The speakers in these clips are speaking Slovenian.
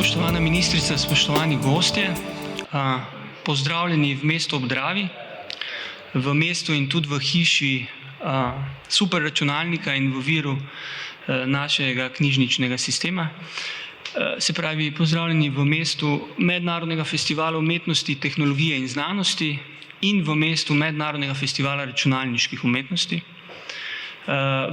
spoštovana ministrica, spoštovani gostje, pozdravljeni v mestu ob Dravi, v mestu in tudi v hiši superračunalnika in v viru našega knjižničnega sistema. Se pravi, pozdravljeni v mestu Mednarodnega festivala umetnosti, tehnologije in znanosti in v mestu Mednarodnega festivala računalniških umetnosti.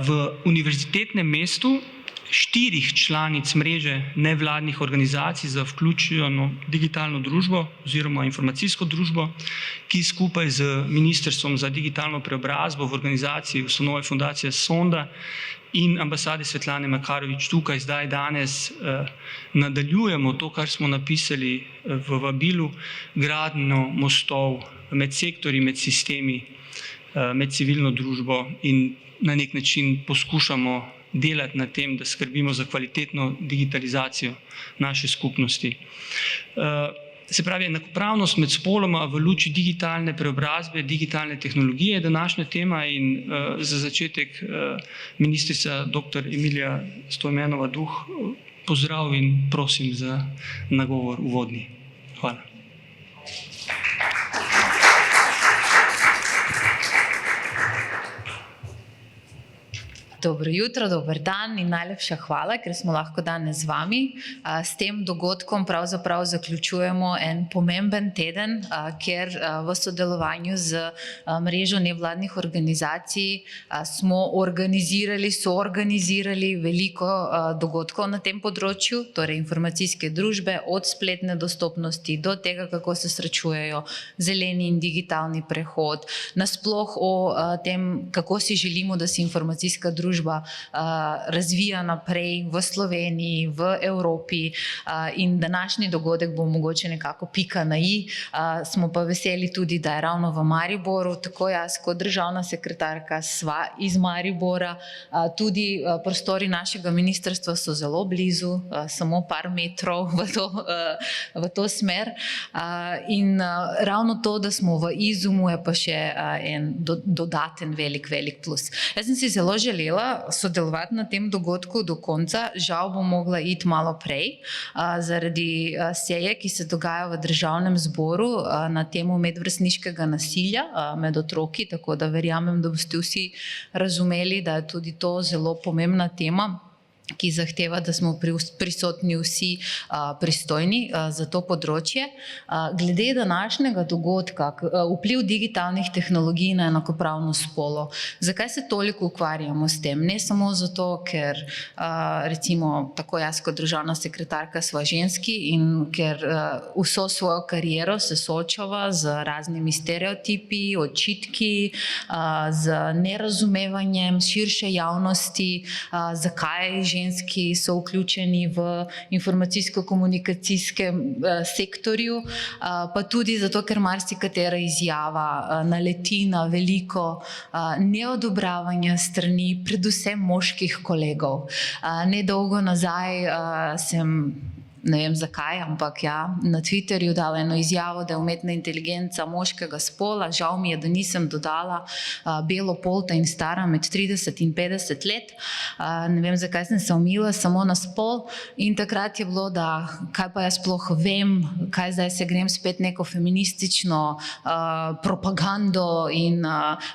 V univerzitetnem mestu 4 članic mreže nevladnih organizacij za vključeno digitalno družbo oziroma informacijsko družbo, ki skupaj z Ministrstvom za digitalno preobrazbo v organizaciji ustanove Fundacije Sonda in ambasade Svetlane Makarovič tukaj zdaj danes nadaljujemo to, kar smo napisali v vabilu, gradnjo mostov med sektorji, med sistemi, med civilno družbo in na nek način poskušamo delati na tem, da skrbimo za kvalitetno digitalizacijo naše skupnosti. Se pravi, enakopravnost med spoloma v luči digitalne preobrazbe, digitalne tehnologije je današnja tema in za začetek ministrica dr. Emilija Stojmenova Duh, pozdrav in prosim za nagovor uvodni. Hvala. Dobro jutro, dober dan in najlepša hvala, ker smo lahko danes z vami. S tem dogodkom pravzaprav zaključujemo en pomemben teden, kjer v sodelovanju z mrežo nevladnih organizacij smo soorganizirali veliko dogodkov na tem področju, torej informacijske družbe, od spletne dostopnosti do tega, kako se srečujejo zeleni in digitalni prehod, nasploh o tem, kako si želimo, da se informacijska družba razvija naprej v Sloveniji, v Evropi in današnji dogodek bo mogoče nekako pika na i. Smo pa veseli tudi, da je ravno v Mariboru, tako jaz kot državna sekretarka sva iz Maribora, tudi prostori našega ministrstva so zelo blizu, samo par metrov v to smer in ravno to, da smo v Izumu, je pa še en dodaten velik plus. Jaz sem si zelo želela sodelovati na tem dogodku do konca, žal bom mogla iti malo prej zaradi seje, ki se dogaja v Državnem zboru na temo medvrstniškega nasilja med otroki, tako da verjamem, da boste vsi razumeli, da je tudi to zelo pomembna tema, ki zahteva, da smo prisotni vsi pristojni za to področje. Glede današnjega dogodka, vpliv digitalnih tehnologij na enakopravnost spolov. Zakaj se toliko ukvarjamo s tem? Ne samo zato, ker recimo tako jaz kot državna sekretarka sva ženski in ker vso svojo kariero se soočava z raznimi stereotipi, očitki, z nerazumevanjem širše javnosti, zakaj ženski so vključeni v informacijsko-komunikacijskem sektorju, pa tudi zato, ker marsikatera izjava naleti na veliko neodobravanja strani predvsem moških kolegov. Nedolgo nazaj sem, ne vem zakaj, ampak ja, na Twitterju dala eno izjavo, da je umetna inteligenca moškega spola. Žal mi je, da nisem dodala belopolta in stara med 30 in 50 let. Ne vem, zakaj sem se omila samo na spol in takrat je bilo, da kaj pa jaz sploh vem, kaj zdaj se grem spet neko feministično propagando in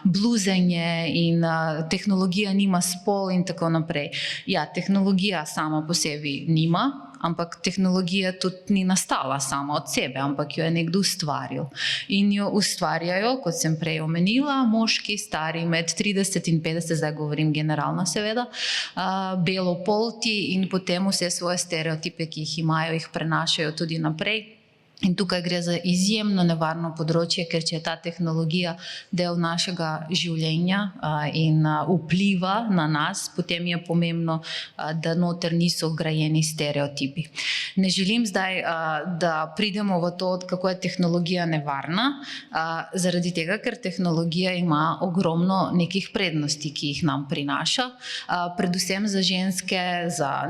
bluzenje in tehnologija nima spol in tako naprej. Ja, tehnologija sama po sebi nima, ampak tehnologija tudi ni nastala sama od sebe, ampak jo je nekdo ustvaril. In jo ustvarjajo, kot sem prej omenila, moški, stari med 30 in 50, zdaj govorim generalno seveda, belopolti in potem vse svoje stereotipe, ki jih imajo, jih prenašajo tudi naprej. In tukaj gre za izjemno nevarno področje, ker če je ta tehnologija del našega življenja in vpliva na nas, potem je pomembno, da noter niso vgrajeni stereotipi. Ne želim zdaj, da pridemo v to, kako je tehnologija nevarna, zaradi tega, ker tehnologija ima ogromno nekih prednosti, ki jih nam prinaša, predvsem za ženske,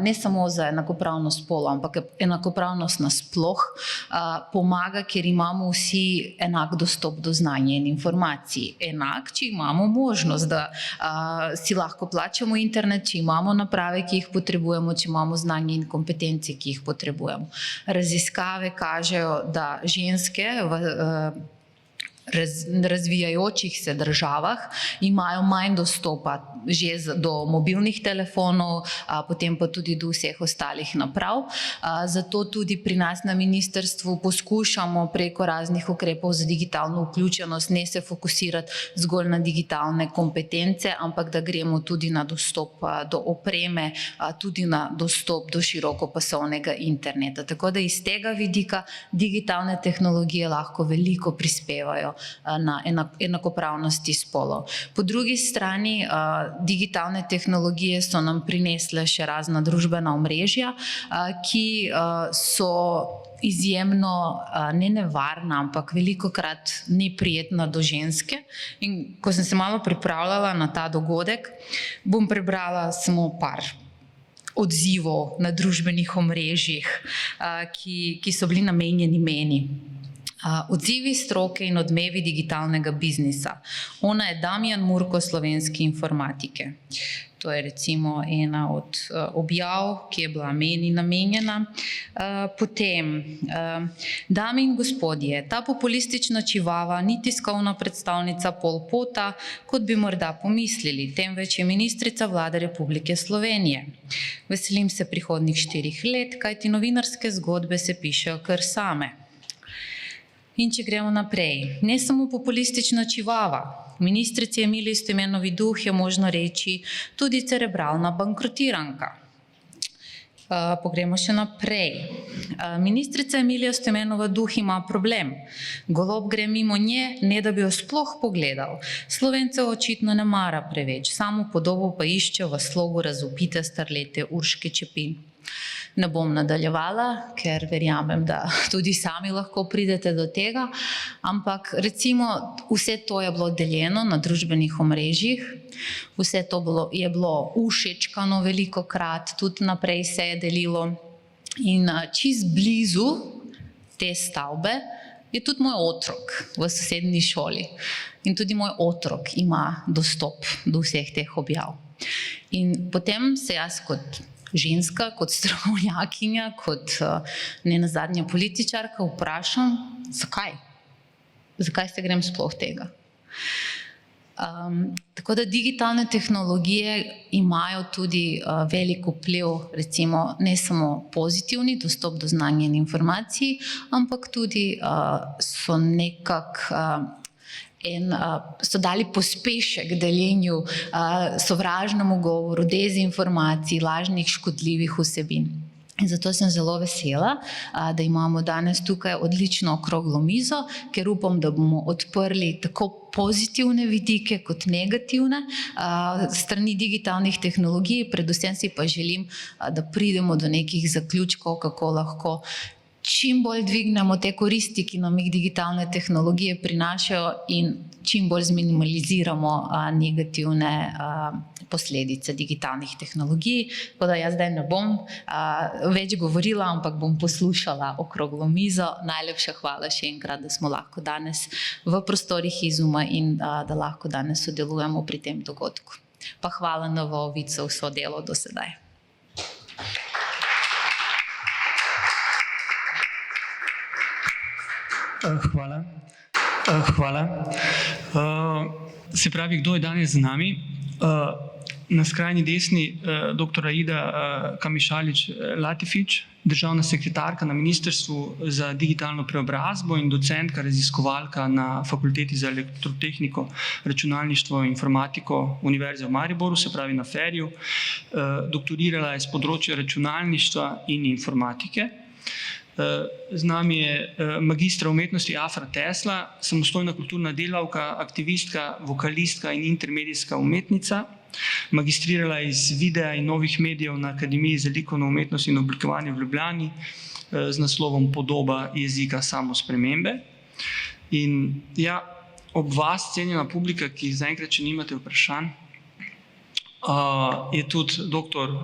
ne samo za enakopravnost spolov, ampak enakopravnost nasploh. pomaga, ker imamo vsi enak dostop do znanja in informacij. Enak, če imamo možnost, da si lahko plačamo internet, če imamo naprave, ki jih potrebujemo, če imamo znanje in kompetence, ki jih potrebujemo. Raziskave kažejo, da ženske v razvijajočih se državah imajo manj dostopa že do mobilnih telefonov, potem pa tudi do vseh ostalih naprav. Zato tudi pri nas na ministrstvu poskušamo preko raznih ukrepov za digitalno vključenost ne se fokusirati zgolj na digitalne kompetence, ampak da gremo tudi na dostop do opreme, tudi na dostop do širokopasovnega interneta. Tako da iz tega vidika digitalne tehnologije lahko veliko prispevajo na enakopravnosti spolov. Po drugi strani digitalne tehnologije so nam prinesle še razna družbena omrežja, ki so izjemno ne nevarna, ampak velikokrat neprijetna do ženske. In ko sem se malo pripravljala na ta dogodek, bom prebrala samo par odzivov na družbenih omrežjih, ki so bili namenjeni meni. Odzivi stroke in odmevi digitalnega biznisa. Ona je Damjan Murko slovenske informatike. To je recimo ena od objav, ki je bila meni namenjena. Potem, dame in gospodje, ta populistična čivava ni tiskovna predstavnica Pol Pota, kot bi morda pomislili, temveč je ministrica Vlade Republike Slovenije. Veselim se prihodnjih 4 let, kajti novinarske zgodbe se pišejo kar same. In če gremo naprej, ne samo populistična čivava, ministrici Emiliji Stojmenovi Duh je možno reči tudi cerebralna bankrotiranka. Pogremo še naprej. Ministrica Emilija Stojmenova Duh ima problem. Golob gre mimo nje, ne da bi jo sploh pogledal. Slovencev očitno ne mara preveč, samo podobo pa išče v slogu razvpite starlete Urške Čepin. Ne bom nadaljevala, ker verjamem, da tudi sami lahko pridete do tega, ampak recimo vse to je bilo deljeno na družbenih omrežjih, vse to je bilo všečkano velikokrat, tudi naprej se je delilo in čist blizu te stavbe je tudi moj otrok v sosednji šoli in tudi moj otrok ima dostop do vseh teh objav. In potem se jaz kot ženska, kot strokovnjakinja, kot ne nazadnje političarka vprašam, zakaj? Zakaj se grem sploh tega? Tako da digitalne tehnologije imajo tudi velik vpliv, recimo ne samo pozitivni dostop do znanja in informacij, ampak tudi so nekako so dali pospešek deljenju, sovražnemu govoru, dezinformacij, lažnih škodljivih vsebin. In zato sem zelo vesela, da imamo danes tukaj odlično okroglo mizo, ker upam, da bomo odprli tako pozitivne vidike kot negativne strani digitalnih tehnologij, predvsem si pa želim, da pridemo do nekih zaključkov, kako lahko čim bolj dvignemo te koristi, ki nam jih digitalne tehnologije prinašajo in čim bolj zminimaliziramo negativne posledice digitalnih tehnologij. Tako da jaz zdaj ne bom več govorila, ampak bom poslušala okroglo mizo. Najlepša hvala še enkrat, da smo lahko danes v prostorih Izuma in da lahko danes sodelujemo pri tem dogodku. Pa hvala NVO-Vid za vso delo do sedaj. Hvala. Se pravi, kdo je danes z nami? Na skrajni desni dr. Aida Kamišalić-Latifić, državna sekretarka na Ministrstvu za digitalno preobrazbo in docentka raziskovalka na Fakulteti za elektrotehniko, računalništvo in informatiko Univerze v Mariboru, se pravi na FER-ju. Doktorirala je z področja računalništva in informatike. Z nami je magistra umetnosti Afra Tesla, samostojna kulturna delavka, aktivistka, vokalistka in intermedijska umetnica. Magistrirala je iz videa in novih medijev na Akademiji za likovno umetnost in oblikovanje v Ljubljani z naslovom Podoba jezika samospremembe. In ja, ob vas, cenjena publika, ki zaenkrat še nimate vprašanj, je tudi dr.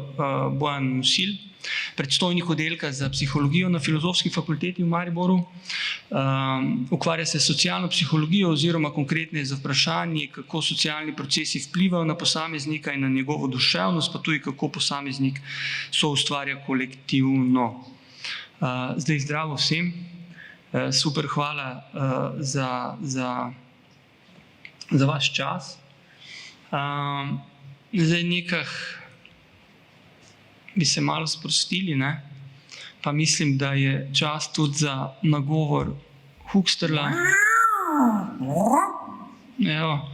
Bojan Musil, predstojnik oddelka za psihologijo na Filozofski fakulteti v Mariboru. Ukvarja se s socialno psihologijo oziroma konkretneje z vprašanji, kako socialni procesi vplivajo na posameznika in na njegovo duševnost, pa tudi kako posameznik soustvarja kolektivno. Zdaj zdravo vsem. Super, hvala za vaš čas. Zdaj nekaj bi se malo sprostili, ne? Pa mislim, da je čas tudi za nagovor Huxterla. Evo,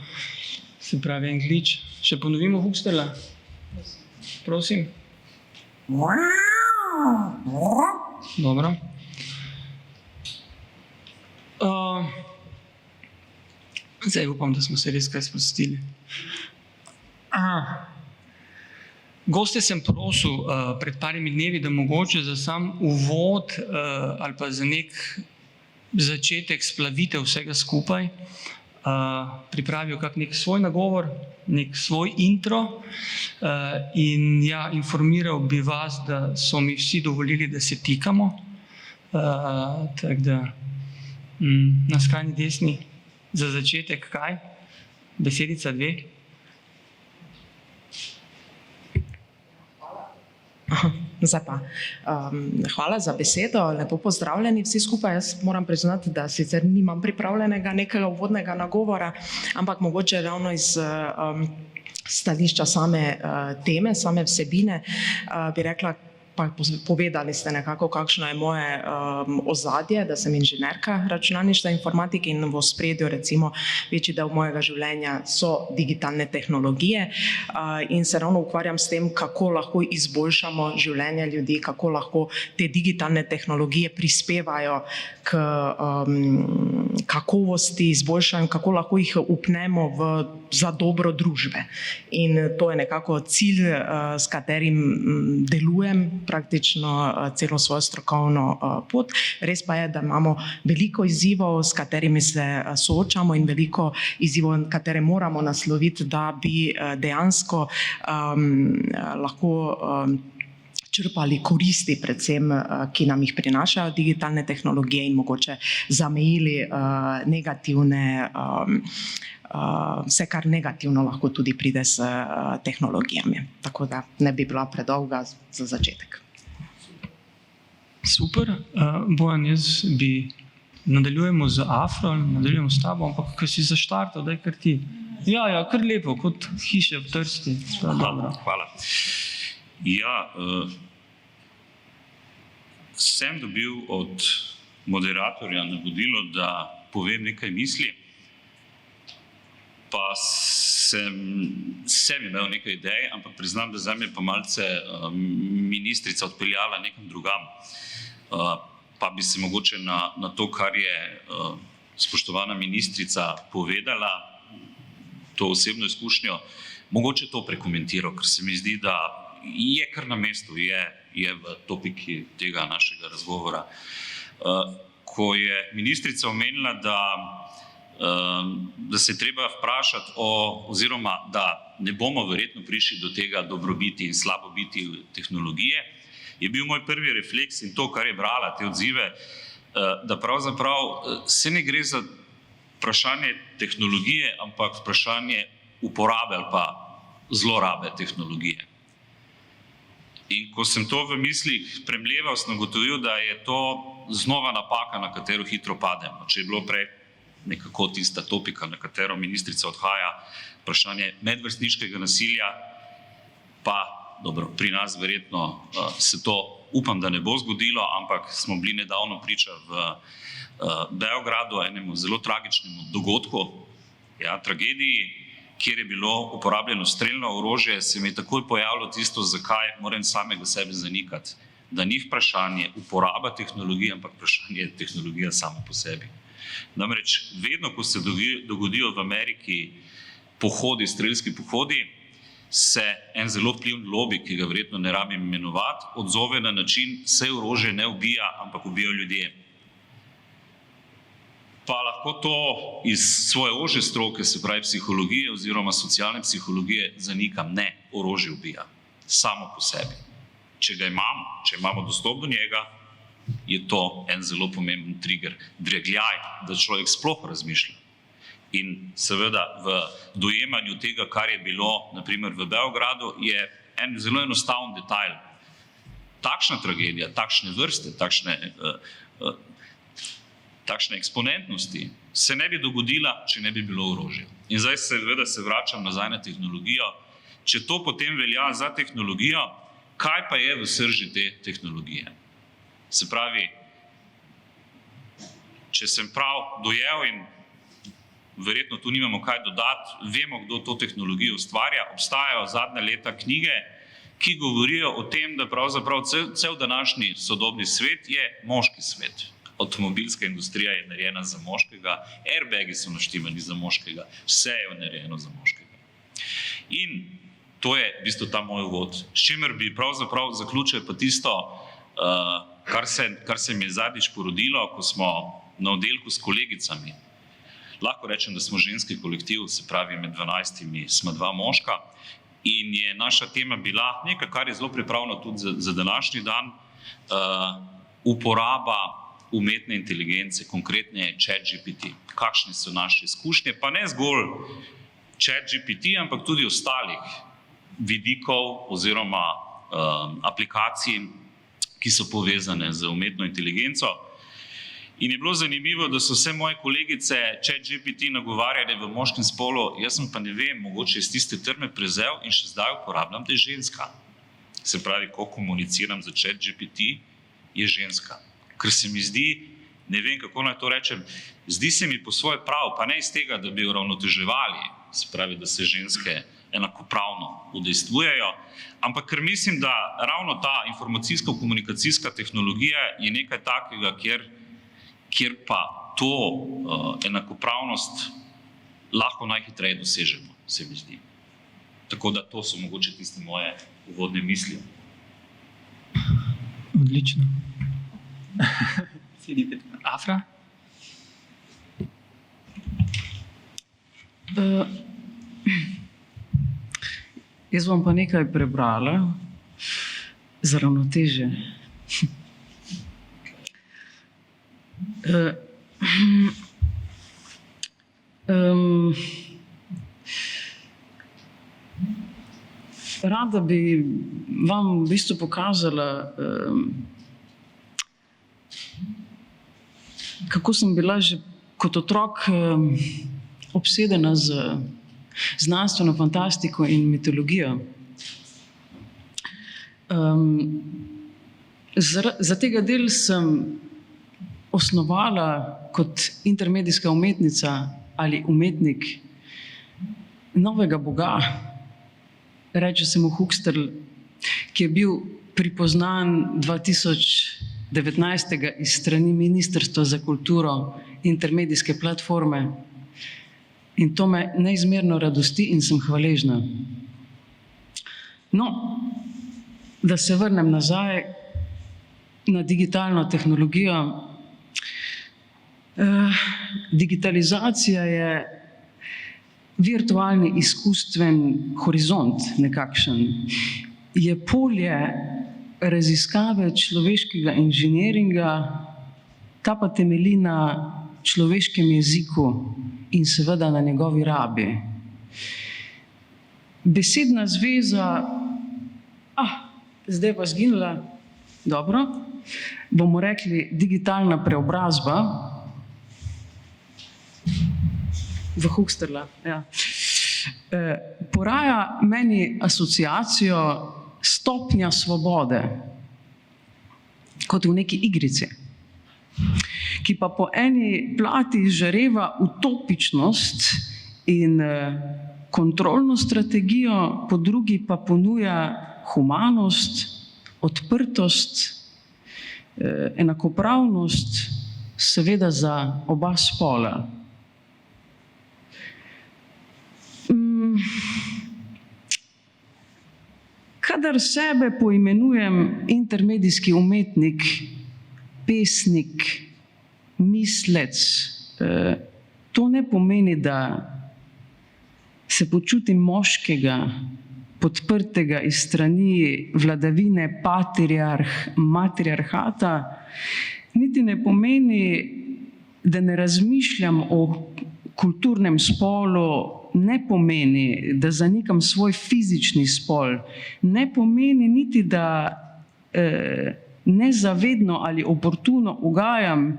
se pravi en glič. Še ponovimo Huxterla? Prosim. Dobro. Zdaj upam, da smo se res kaj sprostili. Goste sem prosil pred parimi dnevi, da mogoče za sam uvod ali pa za nek začetek splavitev vsega skupaj pripravijo kak nek svoj nagovor, nek svoj intro in ja, informiral bi vas, da so mi vsi dovolili, da se tikamo. Tako da na skrajni desni za začetek kaj? Besedica, dve? Zdaj pa. Hvala za besedo, lepo pozdravljeni vsi skupaj. Jaz moram priznati, da sicer nimam pripravljenega nekega uvodnega nagovora, ampak mogoče ravno iz stališča same teme, same vsebine bi rekla, pa povedali ste nekako, kakšno je moje ozadje, da sem inženirka računalništva in informatike in v ospredju recimo večji del mojega življenja so digitalne tehnologije in se ravno ukvarjam s tem, kako lahko izboljšamo življenje ljudi, kako lahko te digitalne tehnologije prispevajo k kakovosti, izboljšanju, kako lahko jih upnemo za dobro družbe. In to je nekako cilj, s katerim delujem praktično celo svojo strokovno pot. Res pa je, da imamo veliko izzivov, s katerimi se soočamo in veliko izzivov, katere moramo nasloviti, da bi dejansko lahko črpali koristi, predvsem, ki nam jih prinašajo digitalne tehnologije in mogoče zamejili negativne, vse, kar negativno lahko tudi pride s tehnologijami. Tako da ne bi bila predolga za začetek. Super. Bojan, jaz bi nadaljujemo z Afro, nadaljujemo s tabo, ampak ko si zaštartal, daj kar ti. Ja, kar lepo, kot hiše v Trsti. Dobro. Hvala. Ja, sem dobil od moderatorja navodilo, da povem nekaj misli, pa sem imel nekaj idej, ampak priznam, da zame pa malce ministrica odpeljala nekam drugam. Pa bi se mogoče na to, kar je spoštovana ministrica povedala, to osebno izkušnjo, mogoče to prekomentiral, ker se mi zdi, da je kar na mestu, je v topiki tega našega razgovora. Ko je ministrica omenila, da se treba vprašati oziroma da ne bomo verjetno prišli do tega dobrobiti in slabobiti tehnologije, je bil moj prvi refleks in to, kar je brala, te odzive, da pravzaprav se ne gre za vprašanje tehnologije, ampak vprašanje uporabe ali pa zlorabe tehnologije. In ko sem to v mislih premleval, sem ugotovil, da je to znova napaka, na katero hitro pademo. Če je bilo prej nekako tista topika, na katero ministrica odhaja, vprašanje medvrstniškega nasilja, pa dobro, pri nas verjetno se to upam, da ne bo zgodilo, ampak smo bili nedavno priča v Beogradu enemu zelo tragičnemu dogodku, tragediji, kjer je bilo uporabljeno strelno orožje, se mi je takoj pojavilo tisto, zakaj moram samega sebe zanikati. Da ni vprašanje uporaba tehnologije, ampak vprašanje tehnologija sama po sebi. Namreč vedno, ko se dogodijo v Ameriki pohodi, strelski pohodi, se en zelo vpliven lobby, ki ga verjetno ne rabim imenovati, odzove na način, se orožje ne ubija, ampak ubijajo ljudje. Pa lahko to iz svoje ožje stroke, se pravi psihologije oziroma socialne psihologije, zanikam. Ne, orožje ubija, samo po sebi. Če ga imamo, če imamo dostop do njega, je to en zelo pomemben trigger, dregljaj, da človek sploh razmišlja. In seveda v dojemanju tega, kar je bilo, naprimer v Beogradu, je en zelo enostaven detajl. Takšna tragedija, takšne vrste, takšne eksponentnosti se ne bi dogodila, če ne bi bilo orožja. In zdaj seveda se vračam nazaj na tehnologijo. Če to potem velja za tehnologijo, kaj pa je v srži te tehnologije? Se pravi, če sem prav dojel in verjetno tu nimamo kaj dodati, vemo, kdo to tehnologijo ustvarja, obstajajo zadnja leta knjige, ki govorijo o tem, da pravzaprav cel današnji sodobni svet je moški svet. Avtomobilska industrija je narejena za moškega, airbagi so naštimani za moškega, vse je narejeno za moškega. In to je v bistvu ta moj uvod, s čimer bi pravzaprav zaključil pa tisto, kar se mi je zadnjič porodilo, ko smo na oddelku s kolegicami. Lahko rečem, da smo ženski kolektiv, se pravi med 12 smo 2 moška in je naša tema bila nekaj, kar je zelo pripravljeno tudi za današnji dan, uporaba umetne inteligence, konkretne ChatGPT. Kakšne so naše izkušnje, pa ne zgolj ChatGPT, ampak tudi ostalih vidikov oziroma aplikacij, ki so povezane z umetno inteligenco. In je bilo zanimivo, da so vse moje kolegice ChatGPT nagovarjale v moškem spolu, jaz sem pa ne vem, mogoče iz tiste trme prezel in še zdaj uporabljam, da je ženska. Se pravi, ko komuniciram za ChatGPT, je ženska. Ker se mi zdi, ne vem, kako naj to rečem, zdi se mi po svoje prav, pa ne iz tega, da bi uravnoteževali, se pravi, da se ženske enakopravno udejstvujejo, ampak ker mislim, da ravno ta informacijsko-komunikacijska tehnologija je nekaj takega, kjer pa to enakopravnost lahko najhitreje dosežemo, se mi zdi. Tako da to so mogoče tiste moje uvodne misli. Odlično. Afra? Jaz bom pa nekaj prebrala za ravnotežje. Rada bi vam v bistvu pokazala, kako sem bila že kot otrok obsedena z znanstveno fantastiko in mitologijo. Za tega del sem osnovala kot intermedijska umetnica ali umetnik novega boga. Reče se mu Huxterl, ki je bil pripoznan 2019. Iz strani Ministrstva za kulturo intermedijske platforme. In to me neizmerno radosti in sem hvaležna. No, da se vrnem nazaj na digitalno tehnologijo. Digitalizacija je virtualni izkustven horizont nekakšen. Je polje raziskave človeškega inženiringa, ta pa temelji na človeškem jeziku in seveda na njegovi rabi. Besedna zveza, zdaj pa zginila, dobro, bomo rekli digitalna preobrazba, v Huxterla, ja. Poraja meni asociacijo stopnja svobode, kot v neki igrici, ki pa po eni plati žareva utopičnost in kontrolno strategijo, po drugi pa ponuja humanost, odprtost, enakopravnost, seveda za oba spola. Kadar sebe poimenujem intermedijski umetnik, pesnik, mislec, to ne pomeni, da se počutim moškega podprtega iz strani vladavine matriarhata, niti ne pomeni, da ne razmišljam o kulturnem spolu, ne pomeni, da zanikam svoj fizični spol, ne pomeni niti, da nezavedno ali oportuno ugajam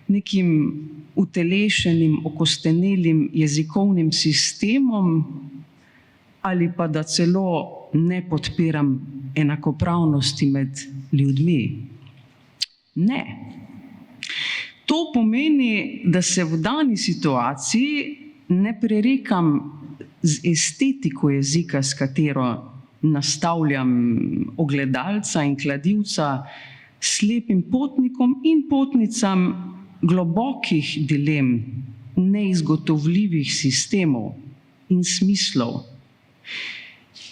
nekim utelešenim, okostenelim jezikovnim sistemom ali pa da celo ne podpiram enakopravnosti med ljudmi. Ne. To pomeni, da se v dani situaciji ne prerekam z estetiko jezika, s katero nastavljam ogledalca in kladivca slepim potnikom in potnicam globokih dilem, neizgotovljivih sistemov in smislov.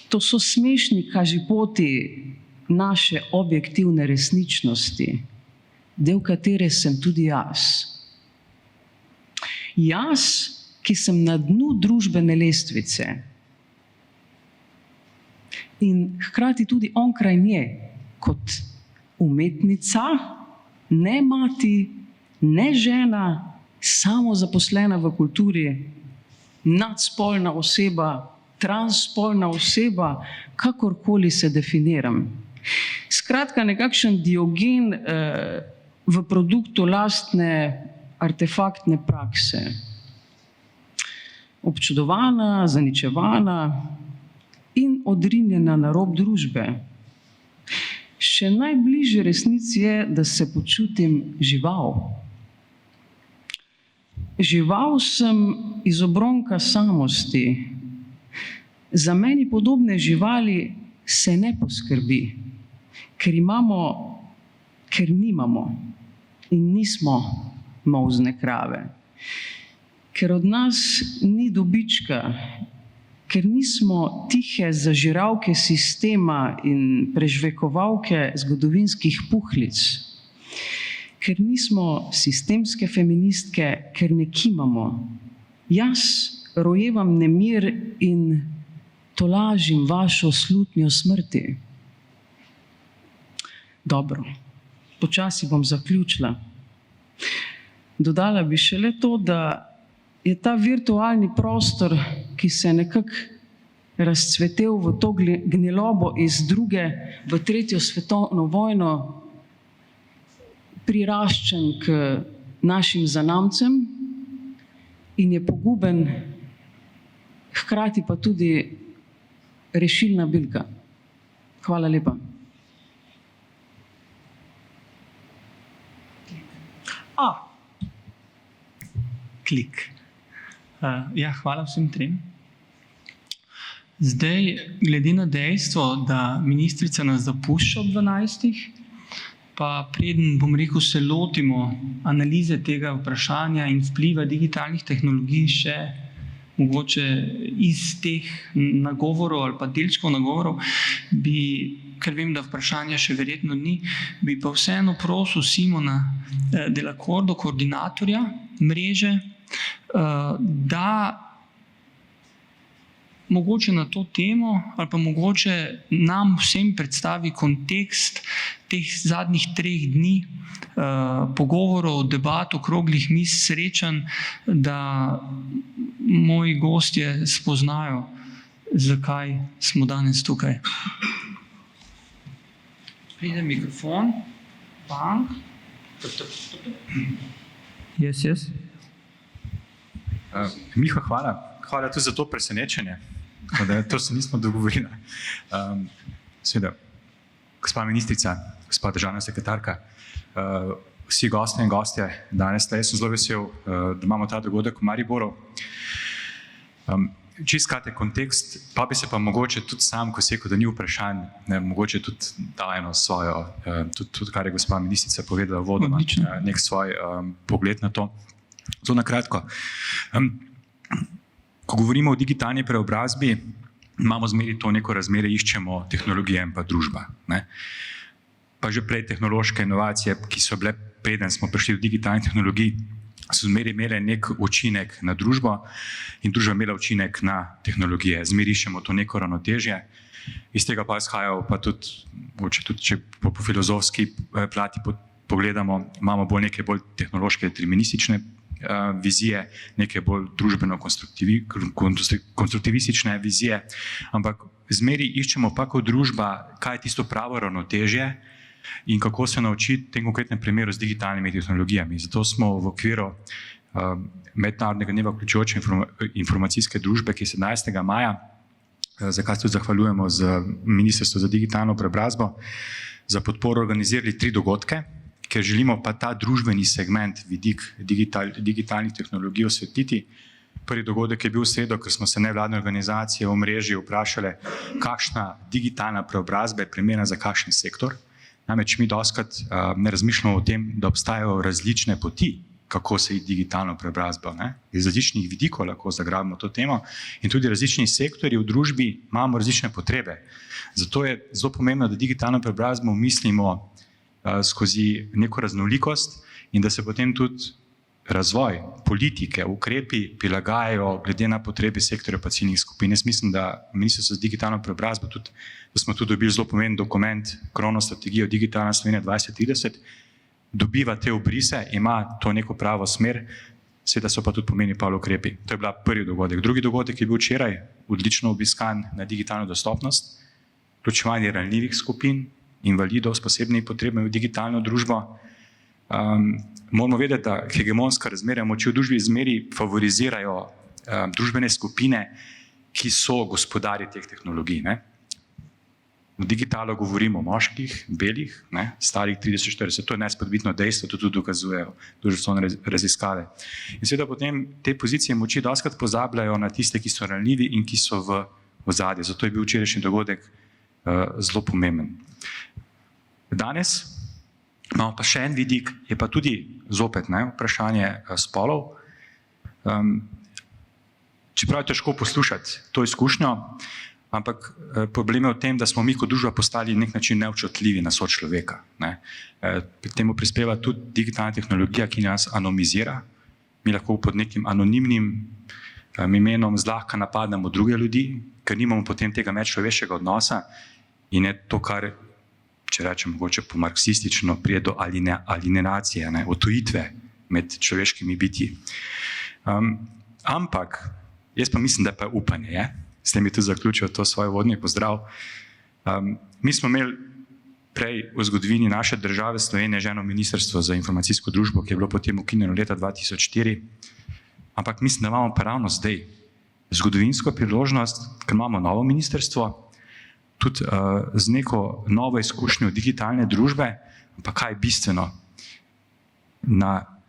To so smešni kažipoti naše objektivne resničnosti, del katere sem tudi jaz. Jaz, ki sem na dnu družbene lestvice in hkrati tudi onkraj nje, kot umetnica, ne mati, ne žena, samozaposlena v kulturi, nadspolna oseba, transspolna oseba, kakorkoli se definiram. Skratka, nekakšen Diogen v produktu lastne artefaktne prakse. Občudovana, zaničevana in odrinjena na rob družbe. Še najbližje resnici je, da se počutim žival. Žival sem iz obronka samosti. Za meni podobne živali se ne poskrbi, ker nimamo in nismo molzne krave. Ker od nas ni dobička, ker nismo tihe zažiralke sistema in prežvekovalke zgodovinskih puhlic, ker nismo sistemske feministke, ker ne kimamo. Jaz rojevam nemir in tolažim vašo slutnjo smrti. Dobro, počasi bom zaključila. Dodala bi šele to, da je ta virtualni prostor, ki se je nekako razcvetel v to gnilobo iz druge v tretjo svetovno vojno, priraščen k našim zanamcem in je poguben, hkrati pa tudi rešilna bilka. Hvala lepa. Klik. Hvala vsem trem. Zdaj, glede na dejstvo, da ministrica nas zapušča ob 12, pa preden, bom rekel, se lotimo analize tega vprašanja in vpliva digitalnih tehnologij še mogoče iz teh nagovorov ali pa delčkov nagovorov, ker vem, da vprašanja še verjetno ni, bi pa vseeno prosil Simona Delacordo, koordinatorja mreže, da mogoče na to temo ali pa mogoče nam vsem predstavi kontekst teh zadnjih 3 dni pogovorov, debat, okroglih miz, srečanj, da moji gostje spoznajo, zakaj smo danes tukaj. Pride mikrofon. Bang. Yes. Miha, hvala. Hvala tudi za to presenečenje. To se nismo dogovorili. Seveda, gospa ministrica, gospa državna sekretarka, vsi gostje in gostje danes, jaz sem zelo vesel, da imamo ta dogodek v Mariboru. Čisto kratek kontekst, pa bi se pa mogoče tudi sam, ko se rekel, da ni vprašanj, mogoče tudi da eno svojo, tudi kar je gospa ministrica povedala uvodoma, nek svoj pogled na to. Zelo na kratko. Ko govorimo o digitalni preobrazbi, imamo zmeri to neko razmerje, iščemo tehnologije in pa družba. Ne? Pa že prej tehnološke inovacije, ki so bile, preden smo prišli do digitalnih tehnologij, so zmeri imele nek učinek na družbo in družba imela učinek na tehnologije. Zmeri iščemo to neko ravnotežje. Iz tega pa izhajajo pa tudi, če po filozofski plati pogledamo, imamo neke bolj tehnološke deterministične vizije, neke bolj družbeno konstruktivistične vizije, ampak zmeri iščemo pa kot družba, kaj je tisto pravo ravnotežje in kako se naučiti v tem konkretnem primeru z digitalnimi tehnologijami. Zato smo v okviru Mednarodnega dneva vključujoče informacijske družbe, ki je 17. maja, za kar se tudi zahvaljujemo z Ministrstvo za digitalno preobrazbo, za podporo organizirali 3 dogodke, ker želimo pa ta družbeni segment, vidik digitalnih tehnologij osvetliti. Prvi dogodek je bil v sredo, ko smo se nevladne organizacije v mreži vprašali, kakšna digitalna preobrazba je primerna za kakšen sektor. Namreč mi dostikrat ne razmišljamo o tem, da obstajajo različne poti, kako se iti digitalno preobrazbo. Iz različnih vidikov lahko zagrabimo to temo in tudi različni sektorji v družbi imamo različne potrebe. Zato je zelo pomembno, da digitalno preobrazbo mislimo skozi neko raznolikost in da se potem tudi razvoj, politike, ukrepi prilagajajo glede na potrebe sektorja pa ciljnih skupin. Jaz mislim, da Ministrstvo za digitalno preobrazbo, da smo tudi dobili zelo pomemben dokument, krovno strategijo Digitalna Slovenija 2030, dobiva te obrise, ima to neko pravo smer, seveda so pa tudi pomembni pa ukrepi. To je bila prvi dogodek. Drugi dogodek je bil včeraj, odlično obiskan na digitalno dostopnost, vključevanje ranljivih skupin, invalidov s posebnimi potrebami v digitalno družbo. Moramo vedeti, da hegemonska razmerja moči v družbi zmeri favorizirajo družbene skupine, ki so gospodarji teh tehnologij. V digitalu govorimo o moških, belih, starih 30-40, to je nespodbitno dejstvo, to tudi dokazujejo družboslovne raziskave. In seveda potem te pozicije moči dostikrat pozabljajo na tiste, ki so ranljivi in ki so v ozadju. Zato je bil včerajšnji dogodek zelo pomemben. Danes imamo pa še en vidik, je pa tudi zopet vprašanje spolov. Čeprav je težko poslušati to izkušnjo, ampak problem je v tem, da smo mi kot družba postali na nek način neobčutljivi na sočloveka. Pri temu prispeva tudi digitalna tehnologija, ki nas anonimizira. Mi lahko pod nekim anonimnim imenom zlahka napadamo druge ljudi, ker nimamo potem tega medčloveškega odnosa in je to, kar, če rečem mogoče po marksistično, prije do alienacije, odtujitve med človeškimi bitji. Ampak, jaz pa mislim, da pa upanje je. S tem je tudi zaključil to svoj vodni pozdrav. Mi smo imeli prej v zgodovini naše države Slovenije že eno ministrstvo za informacijsko družbo, ki je bilo potem ukinjeno leta 2004. Ampak mislim, da imamo pa ravno zdaj zgodovinsko priložnost, ker imamo novo ministrstvo, tudi z neko novo izkušnjo digitalne družbe, pa kaj je bistveno.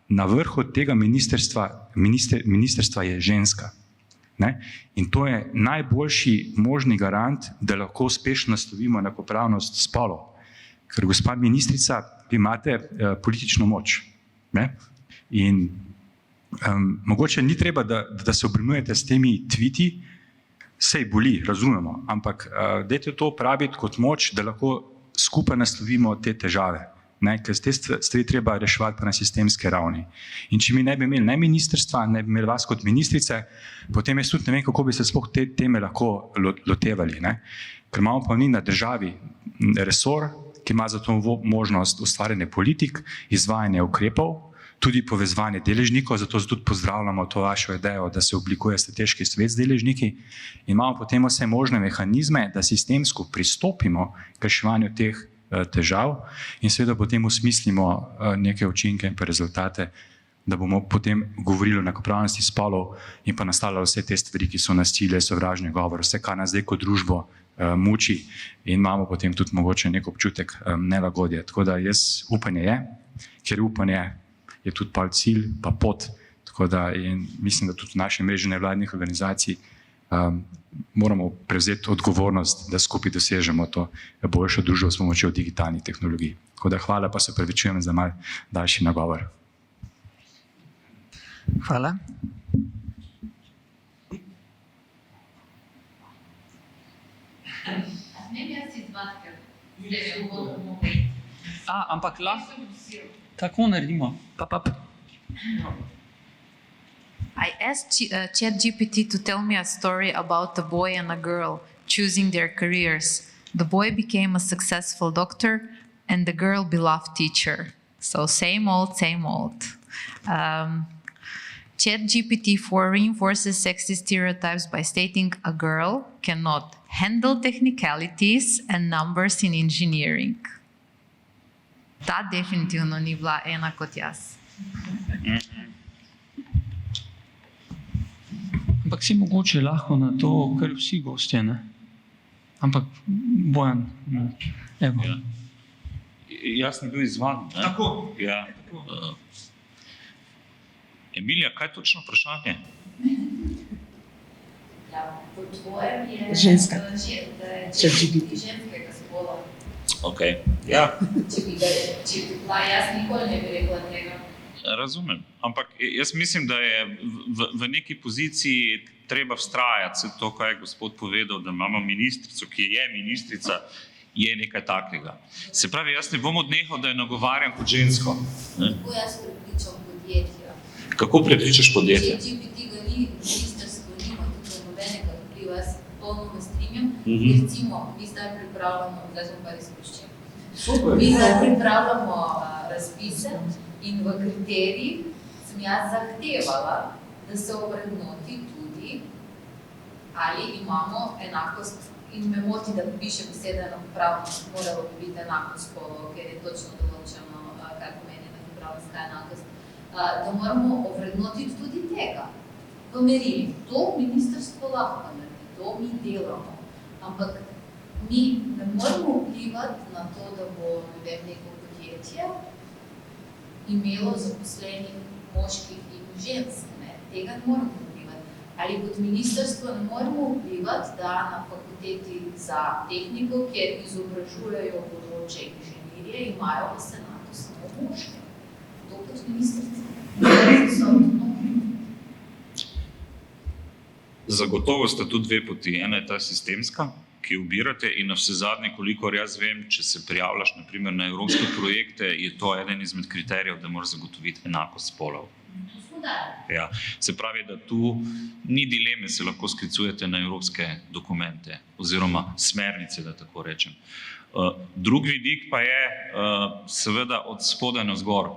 Na vrhu tega ministrstva je ženska. In to je najboljši možni garant, da lahko uspešno naslovimo enakopravnost spolov. Ker gospa ministrica, vi imate politično moč. In mogoče ni treba, da se obremenjujete s temi tviti, sej boli, razumemo, ampak dajte to uporabiti kot moč, da lahko skupaj naslovimo te težave. Ker te stvari treba reševati pa na sistemske ravni. In če mi ne bi imeli ministrstva, ne bi imeli vas kot ministrice, potem jaz tudi ne vem, kako bi se sploh te teme lahko lotevali. Ker imamo pa mi na državi resor, ki ima za to možnost ustvarjanja politik, izvajanja ukrepov, tudi povezovanje deležnikov, zato tudi pozdravljamo to vašo idejo, da se oblikuje strateški svet z deležniki. In imamo potem vse možne mehanizme, da sistemsko pristopimo k reševanju teh težav in seveda potem usmislimo neke učinke in pa rezultate, da bomo potem govorili o enakopravnosti spolov in pa nastavljali vse te stvari, ki so nasilje, sovražni govor, vse, kar nas zdaj kot družbo muči in imamo potem tudi mogoče nek občutek nelagodja. Tako da jaz upanje je, ker upanje je tudi pa cilj, pa pot. Tako da mislim, da tudi v naši mreži nevladnih organizacij moramo prevzeti odgovornost, da skupaj dosežemo to boljšo družbo s pomočjo digitalnih tehnologij. Tako da hvala, pa se opravičujem za malo daljši nagovor. Hvala. Ampak lahko tako naredimo. I asked ChatGPT to tell me a story about a boy and a girl choosing their careers. The boy became a successful doctor and the girl beloved teacher. So same old, same old. ChatGPT-4 reinforces sexist stereotypes by stating a girl cannot handle technicalities and numbers in engineering. Ta definitivno ni bila ena kot jaz. Ampak si mogoče lahko na to, kar vsi gostje, ne? Ampak Bojan, evo. Ja. Jaz sem bil izvan. Ne? Tako. Ja. Emilija, kaj je točno vprašanje? Ja, po tvojem je Ženska. ChatGPT ženskega spola. Okay. Ja. Če bi bila jaz, nikoli ne bi rekla tega. Razumem, ampak jaz mislim, da je v neki poziciji treba vztrajati. Se to, kaj je gospod povedal, da imamo ministrico, ki je ministrica, je nekaj takega. Se pravi, jaz ne bom odnehal, da je nagovarjam kot žensko. Ne? Kako jaz prepričam podjetja? Kako prepričaš podjetje? GPT ga ni, ministrstvo nima tukaj nobenega vpliva, jaz popolnoma strinjam. Recimo, mi zdaj pripravljamo, zdaj smo pa res spuščeni. Mi zdaj pripravljamo razpise in v kriterijih sem jaz zahtevala, da se ovrednoti tudi, ali imamo enakost, in me moti, da piše beseda enakopravnost, moralo bi biti enakost spolov, ker je točno določeno, kaj pomeni enakopravnost, enakost. Da moramo ovrednotiti tudi tega v merilih. To ministrstvo lahko naredi, to mi delamo. Ampak mi ne moramo vplivati na to, da bo neko podjetje imelo zaposlenih moških in žensk. Ne? Tega ne moramo vplivati. Ali kot ministrstvo ne moramo vplivati, da na fakulteti za tehniko, kjer izobražujejo bodoče inženirje, imajo v senatu samo moške. To kot ministrstvo. Zagotovo sta tu dve poti. Ena je ta sistemska, ki jo ubirate, in na vse zadnje, kolikor jaz vem, če se prijavljaš na primer na evropske projekte, je to eden izmed kriterijev, da moraš zagotoviti enakost spolov. Ja. Se pravi, da tu ni dileme, se lahko sklicujete na evropske dokumente oziroma smernice, da tako rečem. Drug vidik pa je seveda od spodaj navzgor,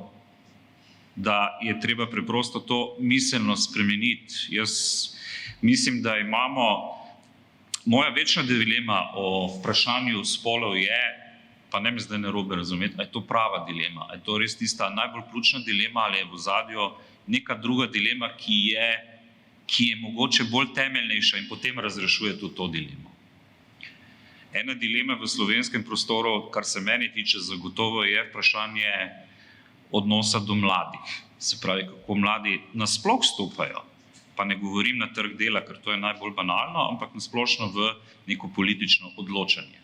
da je treba preprosto to miselno spremeniti. Jaz mislim, da imamo, moja večna dilema o vprašanju spolov je, pa ne me zdaj narobe razumeti, a je to prava dilema, a je to res tista najbolj ključna dilema, ali je v ozadju neka druga dilema, ki je mogoče bolj temeljnejša in potem razrešuje tudi to dilemo. Ena dilema v slovenskem prostoru, kar se meni tiče, zagotovo je vprašanje odnosa do mladih. Se pravi, kako mladi nasploh stopajo, pa ne govorim na trg dela, ker to je najbolj banalno, ampak nasplošno v neko politično odločanje.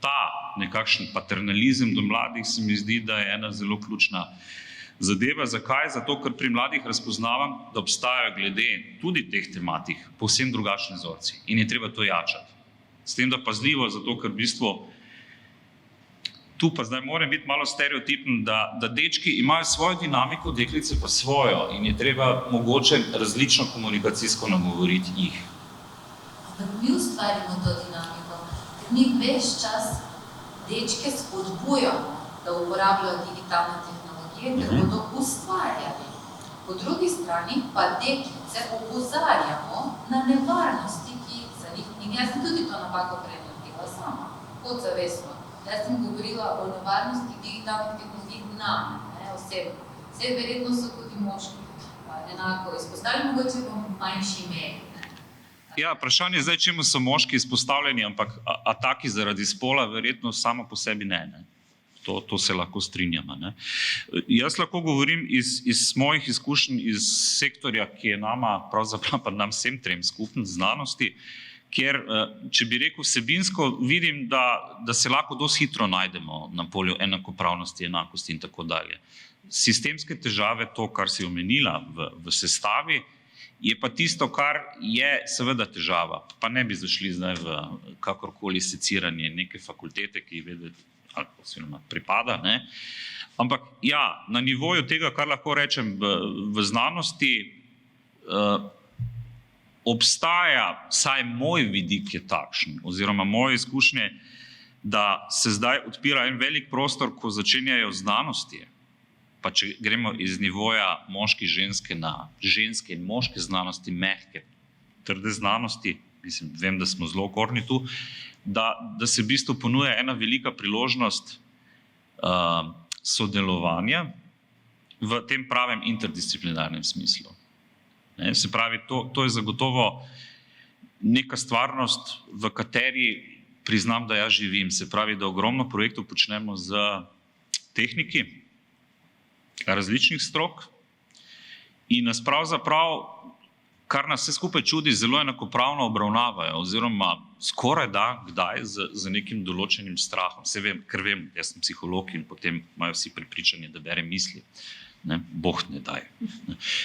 Ta nekakšen paternalizem do mladih se mi zdi, da je ena zelo ključna zadeva. Zakaj? Zato, ker pri mladih razpoznavam, da obstajajo glede tudi teh tematik povsem drugačni vzorci in je treba to jačati. S tem, da pazljivo, zato ker v bistvu tu pa zdaj moram biti malo stereotipen, da dečki imajo svojo dinamiko, deklice pa svojo in je treba mogoče različno komunikacijsko nagovoriti jih. Da mi ustvarimo to dinamiko, ker mi ves čas dečke spodbujamo, da uporabljajo digitalne tehnologije, ker bodo ustvarjali. Po drugi strani pa deklice opozarjamo na nevarnosti, ki za njih in jaz sem tudi to napako prenaredila sama, podzavestno. Jaz sem govorila o nevarnosti digitalnih tehnologij nam, osebno. Vse verjetno so tudi moški enako izpostavljeni, mogoče v manjši meri. Ja, vprašanje je zdaj, čemu so moški izpostavljeni, ampak ataki zaradi spola verjetno samo po sebi ne. To se lahko strinjamo. Ne? Jaz lahko govorim iz mojih izkušenj iz sektorja, ki je nama, pravzaprav pa nam vsem trem skupen znanosti, kjer, če bi rekel vsebinsko, vidim, da se lahko dosti hitro najdemo na polju enakopravnosti, enakosti in tako dalje. Sistemske težave, to, kar si omenila v sestavi, je pa tisto, kar je seveda težava. Pa ne bi zašli zdaj v kakorkoli seciranje neke fakultete, ki vedeti, ali pripada, ne? Ampak ja, na nivoju tega, kar lahko rečem v znanosti, obstaja, vsaj moj vidik je takšen, oziroma moje izkušnje, da se zdaj odpira en velik prostor, ko začenjajo znanosti. Pa če gremo iz nivoja moški, ženske na ženske in moške znanosti, mehke, trde znanosti, mislim, vem, da smo zelo okorni tu, da se v bistvu ponuja ena velika priložnost sodelovanja v tem pravem interdisciplinarnem smislu. Ne, se pravi, to je zagotovo neka stvarnost, v kateri priznam, da jaz živim. Se pravi, da ogromno projektov počnemo z tehniki različnih strok in nas pravzaprav, kar nas vse skupaj čudi, zelo enakopravno obravnavajo, oziroma skoraj da kdaj z nekim določenim strahom. Se vem, ker vem, jaz sem psiholog in potem imajo vsi prepričanje, da berem misli. Ne, Bog ne daj.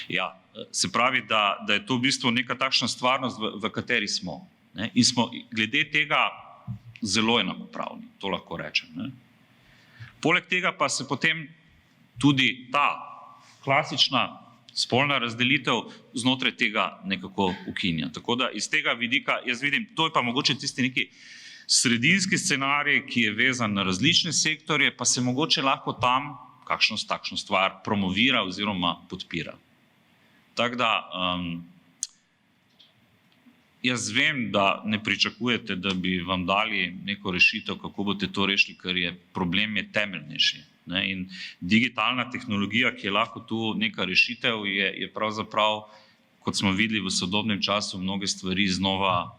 Ja, se pravi, da je to v bistvu neka takšna stvarnost, v kateri smo. Ne, in smo glede tega zelo enakopravni, to lahko rečem. Ne. Poleg tega pa se potem tudi ta klasična spolna razdelitev znotraj tega nekako ukinja. Tako da iz tega vidika jaz vidim, to je pa mogoče tisti neki sredinski scenarij, ki je vezan na različne sektorje, pa se mogoče lahko tam takšno stvar promovira oziroma podpira. Tako da jaz vem, da ne pričakujete, da bi vam dali neko rešitev, kako boste to rešili, ker je problem je temeljnejši. Ne? In digitalna tehnologija, ki je lahko tu neka rešitev, je pravzaprav, kot smo videli v sodobnem času, mnoge stvari znova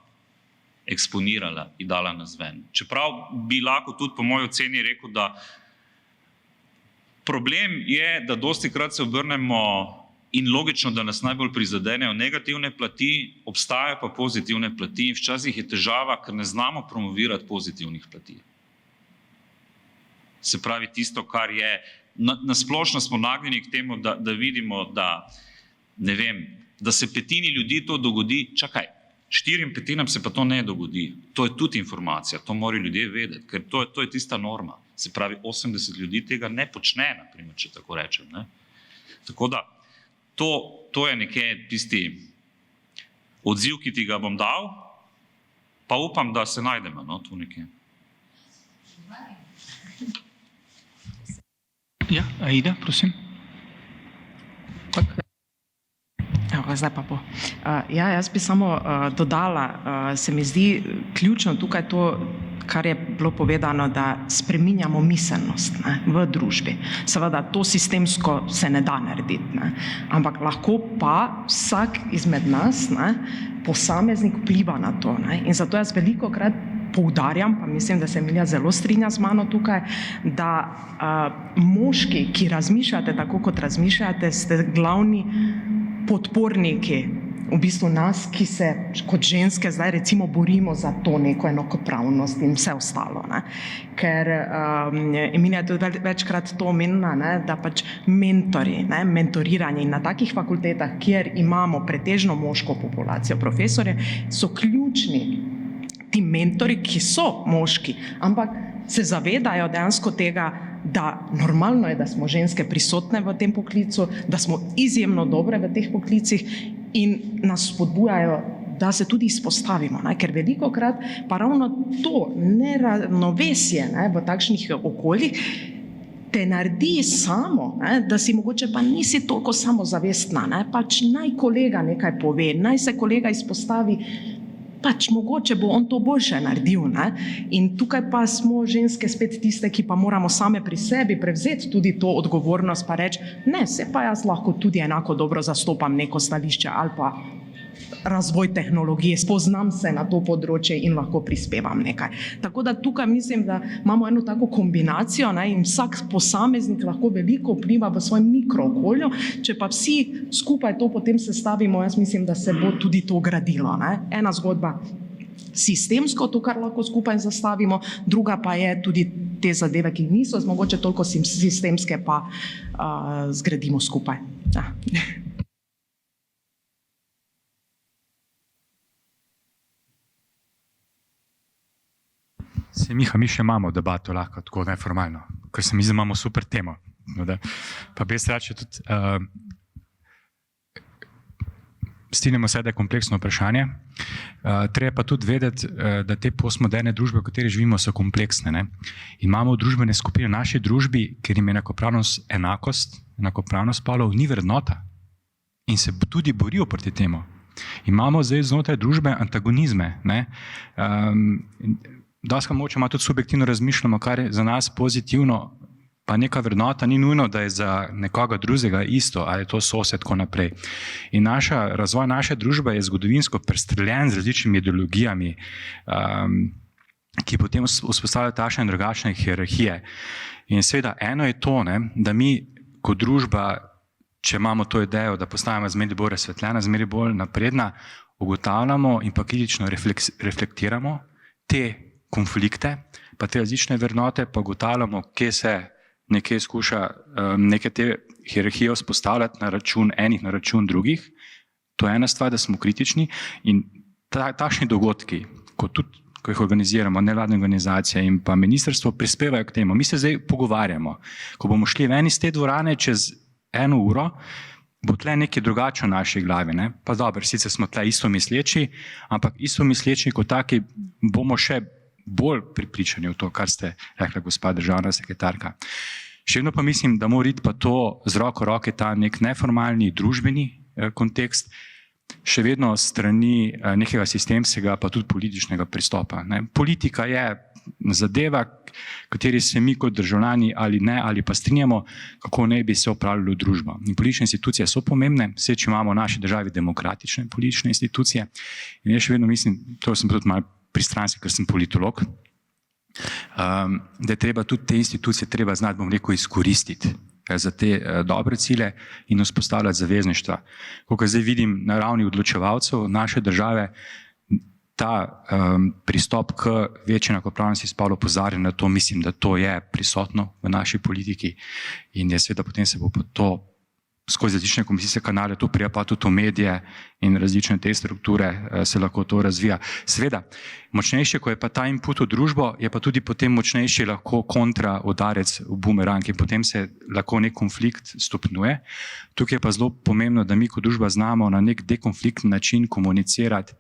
eksponirala in dala nazven. Čeprav bi lahko tudi po moji oceni rekel, da problem je, da dostikrat se obrnemo in logično, da nas najbolj prizadenejo negativne plati, obstajajo pa pozitivne plati in včasih je težava, ker ne znamo promovirati pozitivnih plati. Se pravi, tisto, kar je, na splošno smo nagnjeni k temu, da vidimo, da, ne vem, da se petini ljudi to dogodi, čakaj, 4/5 se pa to ne dogodi. To je tudi informacija, to morajo ljudje vedeti, ker to je tista norma. Se pravi, 80 ljudi tega ne počne, naprimer, če tako rečem. Ne? Tako da, to je nekje tisti odziv, ki ti ga bom dal, pa upam, da se najdemo, no, tu nekje. Ja, Aida, prosim. Evo, zdaj pa bo. Ja, jaz bi samo dodala, se mi zdi ključno tukaj to, kar je bilo povedano, da spreminjamo miselnost, ne, v družbi. Seveda, to sistemsko se ne da narediti, ne, ampak lahko pa vsak izmed nas, ne, posameznik vpliva na to. Ne, in zato jaz velikokrat poudarjam, pa mislim, da se Emilija zelo strinja z mano tukaj, da moški, ki razmišljate tako, kot razmišljate, ste glavni podporniki v bistvu nas, ki se kot ženske zdaj recimo borimo za to neko enakopravnost in vse ostalo. Ne. Ker Emilija je tudi večkrat to omenila, ne, da pač mentori, ne, mentoriranje in na takih fakultetah, kjer imamo pretežno moško populacijo, profesorje, so ključni ti mentori, ki so moški, ampak se zavedajo dejansko tega, da normalno je, da smo ženske prisotne v tem poklicu, da smo izjemno dobre v teh poklicih in nas spodbujajo, da se tudi izpostavimo, ne? Ker velikokrat pa ravno to neravnovesje, ne, v takšnih okoljih te naredi samo, ne, da si mogoče pa nisi toliko samozavestna, ne? Pač naj kolega nekaj pove, naj se kolega izpostavi, pač mogoče bo on to boljše naredil. Ne? In tukaj pa smo ženske spet tiste, ki pa moramo same pri sebi prevzeti tudi to odgovornost pa reči, ne, se pa jaz lahko tudi enako dobro zastopam neko stališče ali pa razvoj tehnologije, spoznam se na to področje in lahko prispevam nekaj. Tako da tukaj mislim, da imamo eno tako kombinacijo, ne, in vsak posameznik lahko veliko vpliva v svojem mikrookolju, če pa vsi skupaj to potem sestavimo, jaz mislim, da se bo tudi to gradilo. Ne. Ena zgodba sistemsko, to, kar lahko skupaj zastavimo, druga pa je tudi te zadeve, ki niso mogoče toliko sistemske, pa zgradimo skupaj. Ja. Se, Miha, mi še imamo debato lahko tako neformalno, ker se mi zdi, imamo super temo. No, da. Pa bi jaz reče tudi, strinjamo se, da je kompleksno vprašanje. Treba pa tudi vedeti, da te postmoderne družbe, v kateri živimo, so kompleksne. Ne? In imamo družbene skupine v naši družbi, ker jim je enakopravnost spolov ni vrednota in se tudi borijo proti temu. Imamo zdaj znotraj družbe antagonizme. Dosti moče ima tudi subjektivno razmišljamo, kar je za nas pozitivno, pa neka vrednota ni nujno, da je za nekoga drugega isto, ali je to sosed, tako naprej. In razvoj naše družbe je zgodovinsko prestreljen z različnimi ideologijami, ki potem vzpostavljajo takšne in drugačne hierarhije. In seveda eno je to, da mi kot družba, če imamo to idejo, da postajamo zmeraj bolj razsvetljena, zmeraj bolj napredna, ugotavljamo in pa kritično reflektiramo te konflikte, pa te različne vrednote, pa ugotavljamo, kje se nekaj skuša neke te hierarhije vzpostavljati na račun enih, na račun drugih. To je ena stvar, da smo kritični in takšni dogodki, ko jih organiziramo, nevladne organizacije in pa ministrstvo prispevajo k temu. Mi se zdaj pogovarjamo. Ko bomo šli ven iz te dvorane čez 1 uro, bo tle nekaj drugače v naši glavi. Pa dobro, sicer smo tle istomisleči, ampak istomisleči kot taki bomo še bolj pripričani v to, kar ste rekla, gospa državna sekretarka. Še vedno pa mislim, da mora iti pa to z roko roke ta nek neformalni družbeni kontekst, še vedno strani nekega sistemskega, pa tudi političnega pristopa. Politika je zadeva, kateri se mi kot državljani ali ne, ali pa strinjamo, kako ne bi se upravljalo družbo. In politične institucije so pomembne, vse, če imamo v naši državi demokratične politične institucije. In jaz še vedno mislim, to sem tudi malo pristranski, ker sem politolog, da je treba tudi te institucije znati, bom rekel, izkoristiti za te dobre cilje in vzpostavljati zavezništva. Ko zdaj vidim na ravni odločevalcev naše države, ta pristop k večji enakopravnosti spolov opozarja na to, mislim, da to je prisotno v naši politiki in je seveda potem se bo pa to skozi različne komisijske kanale, to prija pa tudi v medije in različne te strukture se lahko to razvija. Seveda, močnejše, ko je pa ta input v družbo, je pa tudi potem močnejši lahko kontra udarec v bumerang in potem se lahko nek konflikt stopnjuje. Tukaj je pa zelo pomembno, da mi kot družba znamo na nek dekonfliktni način komunicirati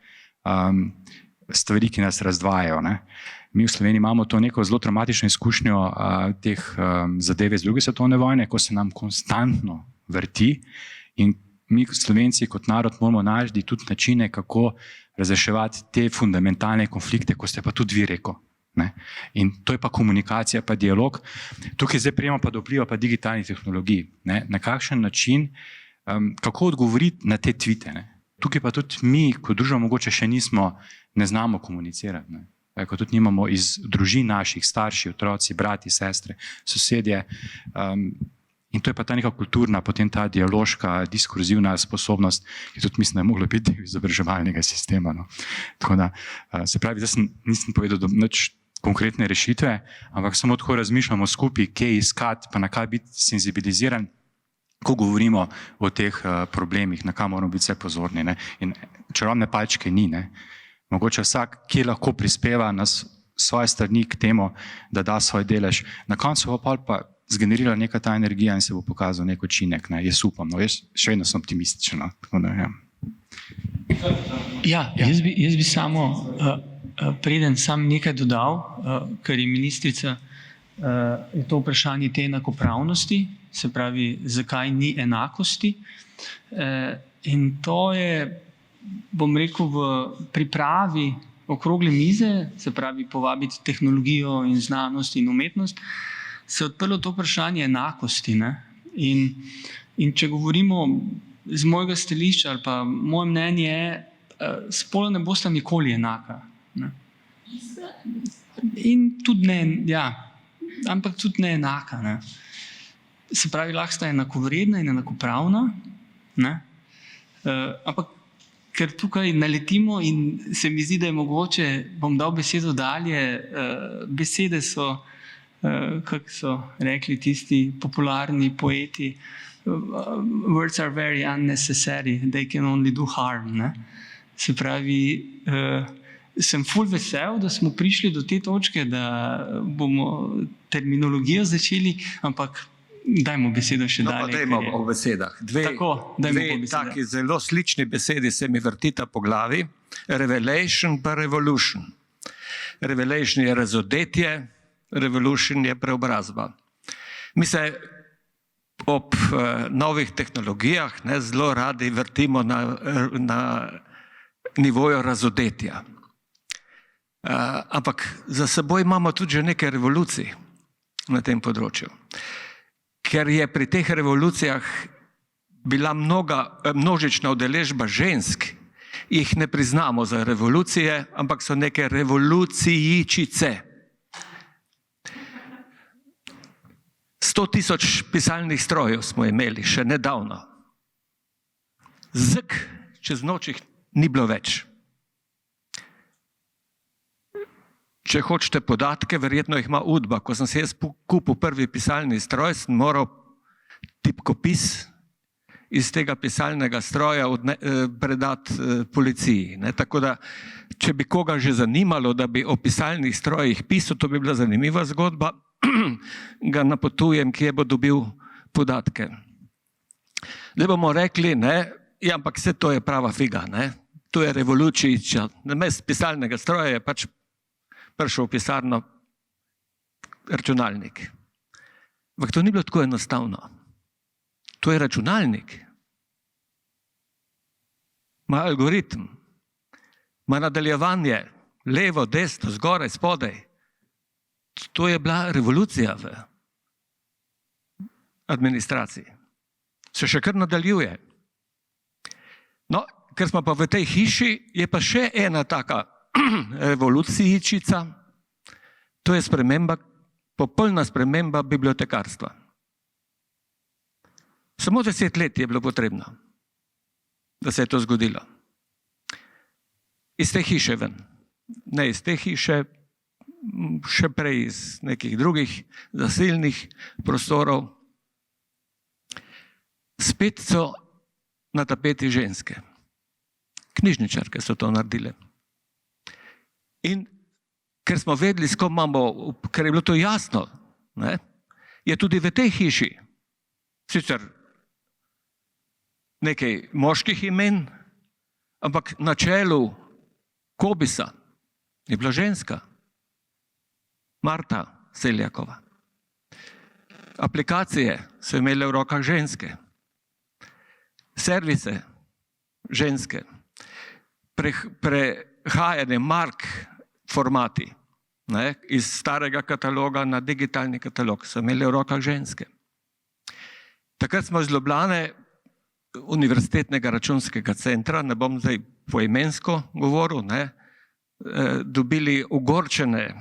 stvari, ki nas razdvajajo. Mi v Sloveniji imamo to neko zelo traumatično izkušnjo teh zadeve z druge svetovne vojne, ko se nam konstantno vrti in mi Slovenci kot narod moramo najti tudi načine, kako razreševati te fundamentalne konflikte, ko ste pa tudi vi rekel. In to je pa komunikacija, pa dialog. Tukaj zdaj prijemo pa do vpliva pa digitalnih tehnologij. Na kakšen način, kako odgovoriti na te tvite. Tukaj pa tudi mi, kot družba, mogoče še ne znamo komunicirati. Ko tudi nimamo iz družin naših, starši, otroci, brati, sestre, sosedje. In to je pa ta neka kulturna, potem ta dialoška, diskurzivna sposobnost, ki tudi mislim, da je mogla biti izobraževalnega sistema. Tako da, se pravi, zdaj nisem povedal nič konkretne rešitve, ampak samo tako razmišljamo skupaj, kje iskati, pa na kaj biti senzibiliziran, ko govorimo o teh problemih, na kaj moramo biti vse pozorni. In čarobne palčke ni. Mogoče vsak, ki lahko prispeva na svoje strani k temu, da da svoj delež. Na koncu pa zgenerirala neka ta energija in se bo pokazal nek učinek. Jaz upam, jaz še vedno sem optimističen. Jaz bi samo, preden sam nekaj dodal, ker je ministrica, je to vprašanje te enakopravnosti, se pravi, zakaj ni enakosti. In to je, bom rekel, v pripravi okrogle mize, se pravi, povabiti tehnologijo in znanost in umetnost, se je odprlo to vprašanje enakosti. In če govorimo z mojega stališča, ali pa moje mnenje je, spola ne bosta nikoli enaka. In tudi ne, ampak tudi ne enaka. Se pravi, lahko sta enakovredna in enakopravna, ampak ker tukaj naletimo in se mi zdi, da je mogoče, bom dal besedo dalje, besede so, kako so rekli tisti popularni poeti, words are very unnecessary, they can only do harm. Se pravi, sem ful vesel, da smo prišli do te točke, da bomo terminologijo začeli, ampak Dajmo besedo še No, pa dalje. dajmo ker je- o besedah. Tako, dajmo po dve besedah. taki zelo slični besedi se mi vrtita po glavi. Revelation pa revolution. Revelation je razodetje, revolution je preobrazba. Mi se ob novih tehnologijah zelo radi vrtimo na nivoju razodetja. Ampak za seboj imamo tudi že nekaj revolucij na tem področju. Ker je pri teh revolucijah bila množična udeležba žensk, jih ne priznamo za revolucije, ampak so neke revolucijičice. 100.000 pisalnih strojev smo imeli še nedavno. Zek, čez noč jih ni bilo več. Če hočete podatke, verjetno jih ima Udba. Ko sem se jaz kupil prvi pisalni stroj, sem moral tipkopis iz tega pisalnega stroja predati policiji. Tako da, če bi koga že zanimalo, da bi o pisalnih strojih pisal, to bi bila zanimiva zgodba, ga napotujem, kje bo dobil podatke. Zdaj bomo rekli, ja, ampak vse to je prava figa, to je revolucija. Namesto pisalnega stroja je pač prišel v pisarno računalnik. Ampak to ni bilo tako enostavno. To je računalnik. Ima algoritem, ima nadaljevanje, levo, desno, zgoraj, spodaj. To je bila revolucija v administraciji. Se še kar nadaljuje. No, ker smo pa v tej hiši, je pa še ena taka revolucijičica, to je sprememba, popolna sprememba bibliotekarstva. Samo 10 let je bilo potrebno, da se je to zgodilo. Iz te hiše ven. Ne iz te hiše, še prej iz nekih drugih zasilnih prostorov. Spet so na tapeti ženske. Knjižničarke so to naredile. In ker smo vedeli, s kom imamo, ker je bilo to jasno, je tudi v tej hiši sicer nekaj moških imen, ampak na čelu Kobisa je bila ženska, Marta Seljakova. Aplikacije so imele v rokah ženske, servise ženske, prehajanje mark formati iz starega kataloga na digitalni katalog so imeli v rokah ženske. Takrat smo iz Ljubljane, Univerzitetnega računskega centra, ne bom zdaj poimensko govoril, dobili ogorčene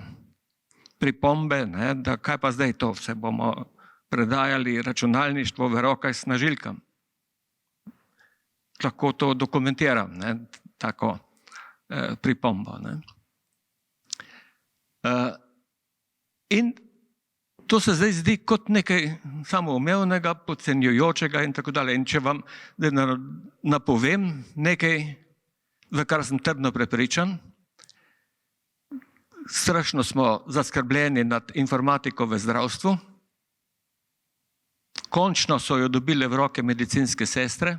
pripombe, da kaj pa zdaj to, se bomo predajali računalništvo v rokah snažilkam. Lahko to dokumentiram, tako pripombo. In to se zdaj zdi kot nekaj samoumevnega, podcenjujočega in tako dalje. In če vam napovem nekaj, v kar sem trdno prepričan, strašno smo zaskrbljeni nad informatiko v zdravstvu, končno so jo dobile v roke medicinske sestre,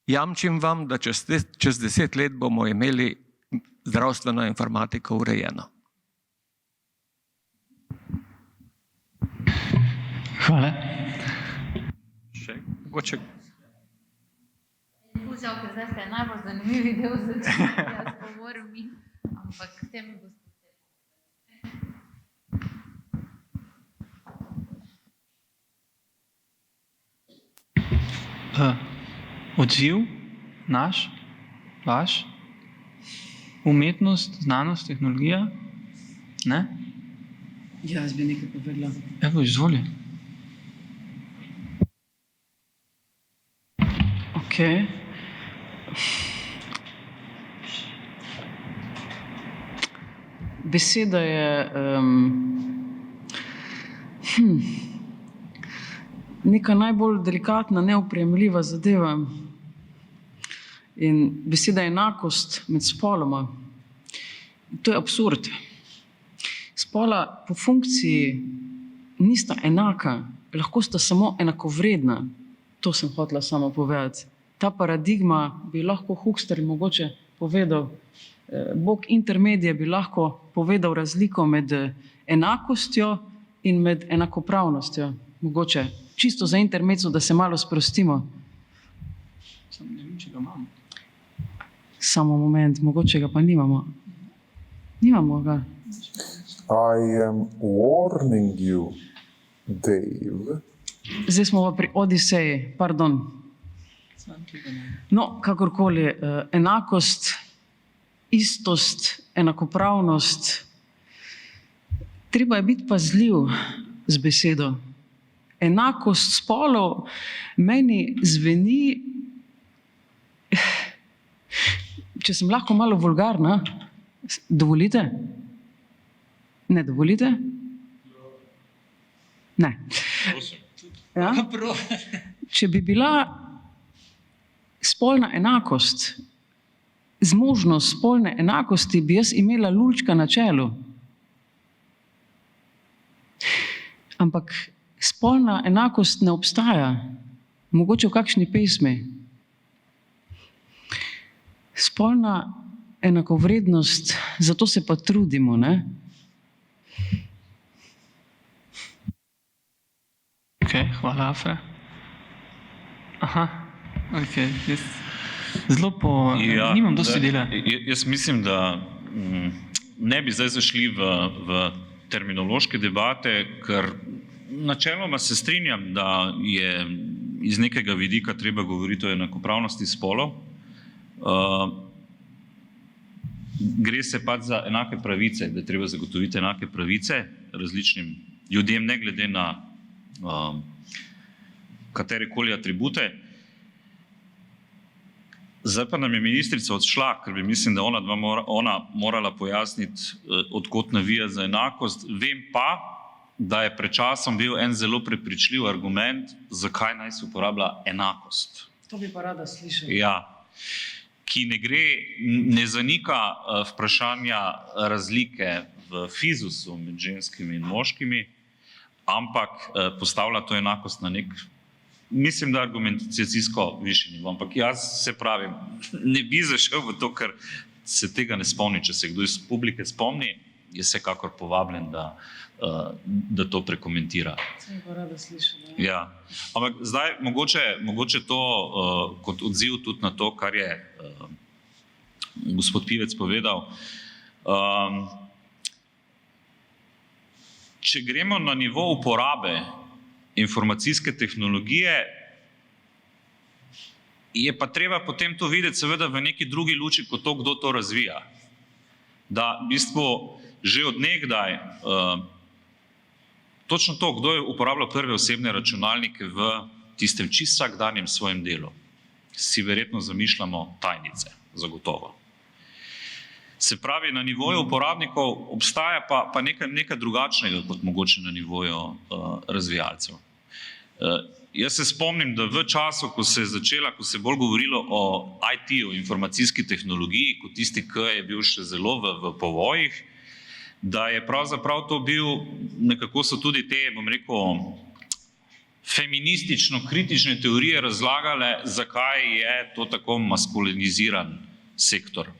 jamčim vam, da čez 10 let bomo imeli zdravstveno informatiko urejeno. Hvala. Še, mogoče. Žal, ker zdaj se je najbolj zanimivi del začel, jaz govorim, ampak s tem Odziv naš, vaš, umetnost, znanost, tehnologija, ne? Jaz bi nekaj povedala. Evo, izvoli. Okay. Beseda je neka najbolj delikatna, neoprejemljiva zadeva. In beseda enakost med spoloma. To je absurd. Spola po funkciji nista enaka lahko sta samo enakovredna. To sem hotela samo povedati. Ta paradigma bi lahko Huxter mogoče povedal, Bog intermedije bi lahko povedal razliko med enakostjo in med enakopravnostjo. Mogoče čisto za intermezzo, da se malo sprostimo. Ne vem, če ga imamo. Samo moment, mogoče ga pa nimamo. Nimamo ga. I am warning you, Dave. Zdaj smo pa pri Odiseji, pardon. No, kakorkoli, enakost, istost, enakopravnost. Treba je biti pazljiv z besedo. Enakost spolov meni zveni, če sem lahko malo vulgarna, dovolite? Ne dovolite? Ne. Ja? Če bi bila spolna enakost, zmožnost spolne enakosti, bi jaz imela lulčka na čelu. Ampak spolna enakost ne obstaja. Mogoče v kakšni pesmi. Spolna enakovrednost, zato se pa trudimo, ne? Ok, hvala, Afra. Aha, ok. Zelo nimam dosti dela. Jaz mislim, da ne bi zdaj zašli v terminološke debate, ker načeloma se strinjam, da je iz nekega vidika treba govoriti o enakopravnosti spolov. Gre se pač za enake pravice, da je treba zagotoviti enake pravice različnim ljudem, ne glede na katerekoli atribute. Zdaj pa nam je ministrica odšla, ker bi mislim, da ona morala pojasniti, odkot navija za enakost. Vem pa, da je pred časom bil en zelo prepričljiv argument, zakaj naj se uporablja enakost. To bi pa rada slišala. Ja, ki ne zanika vprašanja razlike v fizusu med ženskimi in moškimi, ampak postavlja to enakost na nek, mislim, da argumentacijsko višji nivo. Ampak jaz se pravim, ne bi zašel v to, ker se tega ne spomni. Če se kdo iz publike spomni, je vsekakor povabljen, da to prekomentira. To bi pa rada slišala. Ja. Ampak zdaj mogoče to kot odziv tudi na to, kar je gospod Pivec povedal. Če gremo na nivo uporabe informacijske tehnologije, je pa treba potem to videti seveda v neki drugi luči, kot to, kdo to razvija. Da v bistvu že od nekdaj točno to, kdo je uporabljal prve osebne računalnike v tistem čist vsakdanjem svojem delu. Si verjetno zamišljamo tajnice, zagotovo. Se pravi, na nivoju uporabnikov obstaja pa nekaj drugačnega kot mogoče na nivoju razvijalcev. Jaz se spomnim, da v času, ko se je bolj govorilo o IT-u, informacijski tehnologiji, kot tisti, ki je bil še zelo v povojih, da je pravzaprav to bil, nekako so tudi te, bom rekel, feministično-kritične teorije razlagale, zakaj je to tako maskuliniziran sektor.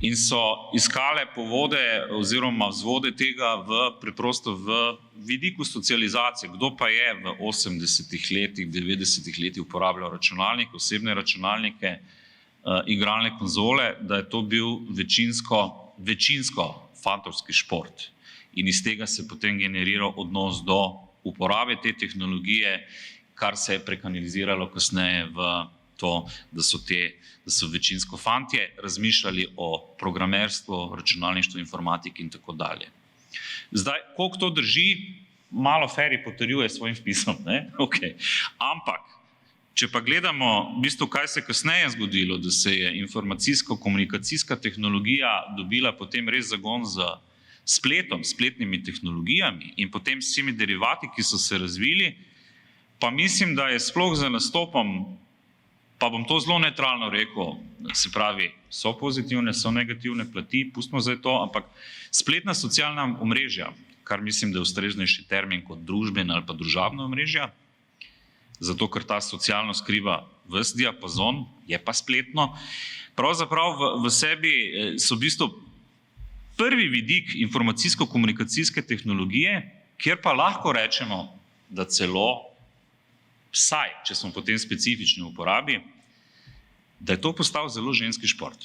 In so iskale povode oziroma vzvode tega preprosto v vidiku socializacije. Kdo pa je v 80-ih letih, 90-ih letih uporabljal računalnik, osebne računalnike, igralne konzole, da je to bil večinsko fantovski šport. In iz tega se potem generiral odnos do uporabe te tehnologije, kar se je prekanaliziralo kasneje v to, da so večinsko fantje razmišljali o programerstvu, računalništvu, informatiki in tako dalje. Zdaj, koliko to drži, malo Ferry potrjuje s svojim vpisom, ne? Okay. Ampak, če pa gledamo, v bistvu, kaj se je kasneje zgodilo, da se je informacijsko-komunikacijska tehnologija dobila potem res zagon z spletom, spletnimi tehnologijami in potem s vsemi derivati, ki so se razvili, pa mislim, da je sploh za nastopom, pa bom to zelo neutralno rekel, se pravi, so pozitivne, so negativne plati, pustimo zdaj to, ampak spletna socialna omrežja, kar mislim, da je ustreznejši termin kot družbena ali pa družabna omrežja, zato ker ta socialno skriva ves diapazon, je pa spletno. Pravzaprav v sebi so v bistvu prvi vidik informacijsko-komunikacijske tehnologije, kjer pa lahko rečemo, da celo, vsaj, če smo potem specifični v uporabi, da je to postal zelo ženski šport.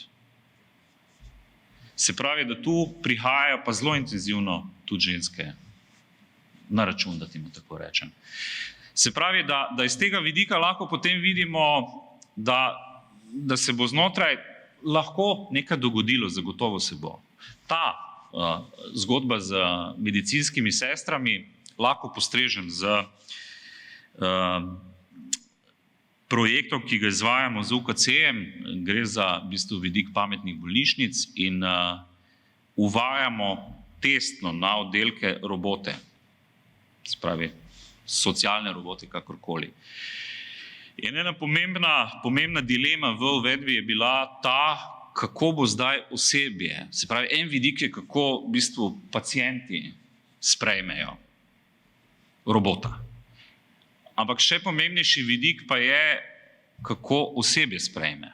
Se pravi, da tu prihajajo pa zelo intenzivno tudi ženske na račun, da temu tako rečem. Se pravi, da iz tega vidika lahko potem vidimo, da se bo znotraj lahko nekaj dogodilo, zagotovo se bo. Ta zgodba z medicinskimi sestrami lahko postrežem z projektom, ki ga izvajamo z UKC-jem, gre za v bistvu vidik pametnih bolnišnic in uvajamo testno na oddelke robote, se pravi socialne robote, kakorkoli. In ena pomembna dilema v uvedbi je bila ta, kako bo zdaj osebje, se pravi en vidik je, kako v bistvu pacienti sprejmejo robota. Ampak še pomembnejši vidik pa je, kako osebje sprejme.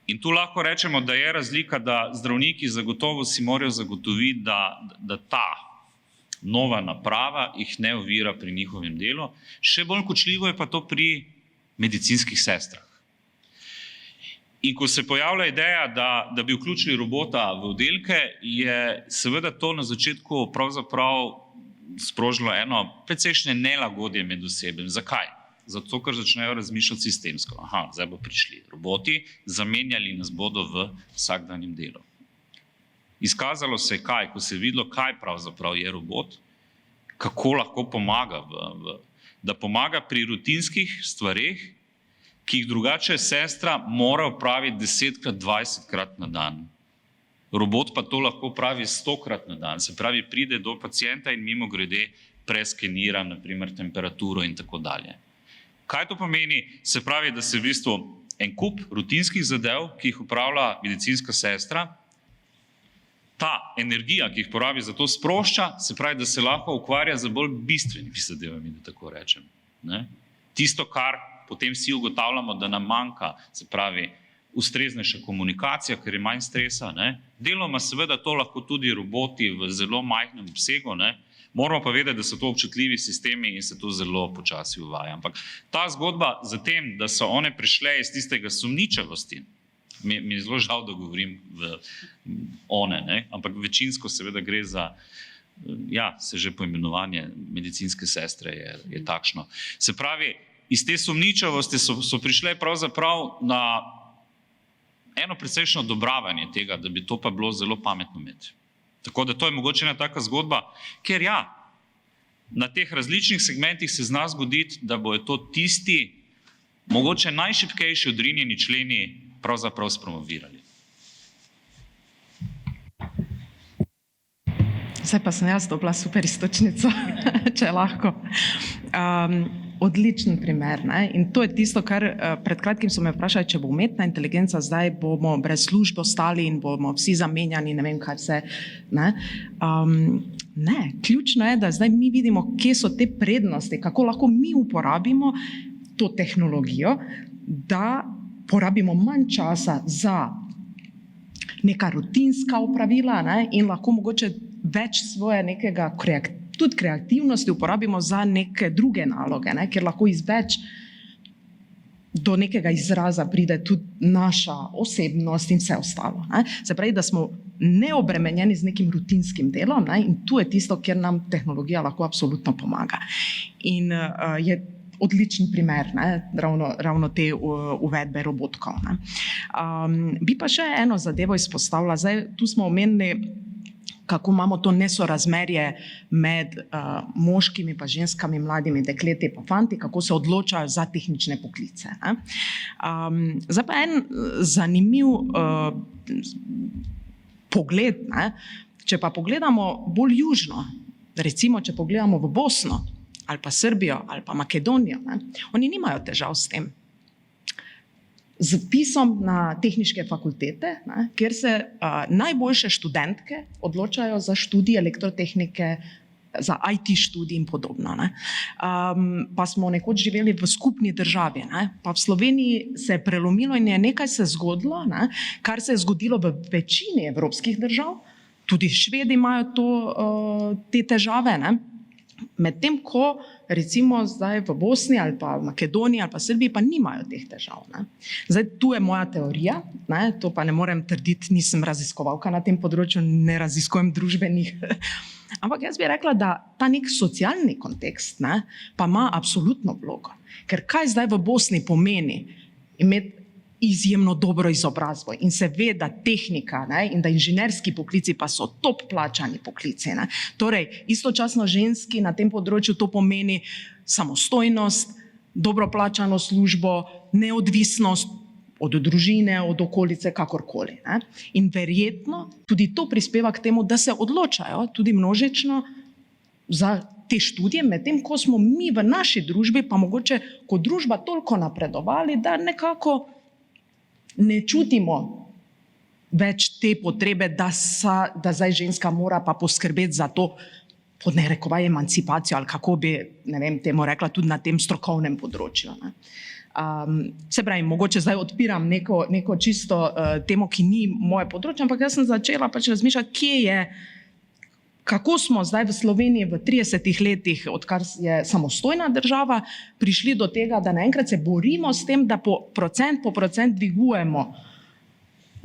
In tu lahko rečemo, da je razlika, da zdravniki zagotovo si morajo zagotoviti, da ta nova naprava jih ne ovira pri njihovem delu. Še bolj kočljivo je pa to pri medicinskih sestrah. In ko se pojavlja ideja, da bi vključili robota v oddelke, je seveda to na začetku pravzaprav sprožilo eno precejšnje nelagodje med osebjem. Zakaj? Zato, ker začnejo razmišljati sistemsko. Aha, zdaj bo prišli roboti, zamenjali nas bodo v vsakdanjem delu. Izkazalo se je kaj, ko se je videlo, kaj pravzaprav je robot, kako lahko pomaga, da pomaga pri rutinskih stvareh, ki jih drugače sestra mora opraviti 10-krat, 20-krat na dan. Robot pa to lahko pravi 100-krat na dan, se pravi pride do pacienta in mimogrede preskenira naprimer temperaturo in tako dalje. Kaj to pomeni? Se pravi, da se v bistvu en kup rutinskih zadev, ki jih upravlja medicinska sestra, ta energija, ki jih porabi za to sprošča, se pravi, da se lahko ukvarja z bolj bistvenimi zadevami, da tako rečem. Ne? Tisto, kar potem vsi ugotavljamo, da nam manjka, se pravi, ustreznejša komunikacija, ker je manj stresa. Ne? Deloma seveda to lahko tudi roboti v zelo majhnem obsegu, ne? Moramo pa vedeti, da so to občutljivi sistemi in se to zelo počasi uvaja. Ampak ta zgodba za tem, da so one prišle iz tistega sumničavosti, mi je zelo žal, da govorim v one, ne? Ampak večinsko seveda gre za, ja, se že poimenovanje medicinske sestre je takšno. Se pravi, iz te sumničavosti so prišle pravzaprav na eno precejšnjo odobravanje tega, da bi to pa bilo zelo pametno imeti. Tako da to je mogoče ena taka zgodba, ker ja, na teh različnih segmentih se zna zgoditi, da bojo to tisti, mogoče najšibkejši odrinjeni členi pravzaprav spromovirali. Zdaj pa sem jaz dobila super istočnico, če lahko. Odličen primer. Ne? In to je tisto, kar pred kratkim so me vprašali, če bo umetna inteligenca, zdaj bomo brez službe ostali in bomo vsi zamenjani, ne vem kaj vse. Ne, ključno je, da zdaj mi vidimo, kje so te prednosti, kako lahko mi uporabimo to tehnologijo, da porabimo manj časa za neka rutinska opravila, ne? In lahko mogoče več svoje nekega tudi kreativnosti uporabimo za neke druge naloge, ne? Ker lahko izveč do nekega izraza pride tudi naša osebnost in vse ostalo. Ne? Se pravi, da smo neobremenjeni z nekim rutinskim delom, ne? In tu je tisto, kjer nam tehnologija lahko absolutno pomaga. In je odličen primer, ne? Ravno te uvedbe robotkov. Ne? Bi pa še eno zadevo izpostavila. Zdaj, tu smo omenili, kako imamo to nesorazmerje med moškimi pa ženskami, mladimi dekleti pa fanti, kako se odločajo za tehnične poklice. Ne? Zdaj pa en zanimiv pogled, ne? Če pa pogledamo bolj južno, recimo če pogledamo v Bosno ali pa Srbijo ali pa Makedonijo, ne? Oni nimajo težav s tem. z vpisom na tehniške fakultete, ne, kjer se najboljše študentke odločajo za študij elektrotehnike, za IT študij in podobno. Ne. Pa smo nekoč živeli v skupni državi, ne. Pa v Sloveniji se je prelomilo in je nekaj se zgodilo, ne, kar se je zgodilo v večini evropskih držav, tudi Švedi imajo te težave, ne. Medtem ko recimo zdaj v Bosni ali pa v Makedoniji ali pa Srbiji pa nimajo teh težav. Ne. Zdaj tu je moja teorija, ne, to pa ne morem trditi, nisem raziskovalka na tem področju, ne raziskujem družbenih. Ampak jaz bi rekla, da ta nek socialni kontekst, ne, pa ima absolutno vlogo. Ker kaj zdaj v Bosni pomeni imeti izjemno dobro izobrazbo in seveda tehnika, ne, in da inženirski poklici pa so top plačani poklici. Ne. Torej, istočasno ženski na tem področju to pomeni samostojnost, dobro plačano službo, neodvisnost od družine, od okolice, kakorkoli. Ne. In verjetno tudi to prispeva k temu, da se odločajo tudi množično za te študije, medtem ko smo mi v naši družbi pa mogoče kot družba toliko napredovali, da nekako ne čutimo več te potrebe, da zdaj ženska mora pa poskrbeti za to, pod narekovaj, emancipacijo ali kako bi, ne vem, temu rekla, tudi na tem strokovnem področju. Ne. Se pravi, mogoče zdaj odpiram neko čisto temo, ki ni moje področje, ampak jaz sem začela pač razmišljati, kako smo zdaj v Sloveniji v 30 letih, odkar je samostojna država, prišli do tega, da naenkrat se borimo s tem, da po procent dvigujemo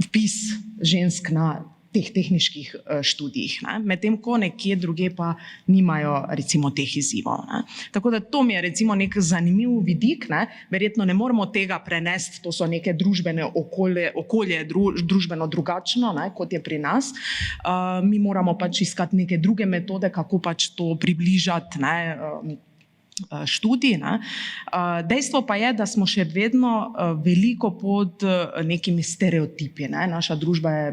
vpis žensk na teh tehniških študijih, ne? Medtem ko nekje druge pa nimajo recimo teh izzivov. Ne? Tako da to mi je recimo nek zanimiv vidik, ne? Verjetno ne moremo tega prenesti, to so neke družbene okolje družbeno drugačno, ne? Kot je pri nas. Mi moramo pač iskati neke druge metode, kako pač to približati, ne? Študij. Ne? Dejstvo pa je, da smo še vedno veliko pod nekimi stereotipi. Ne? Naša družba je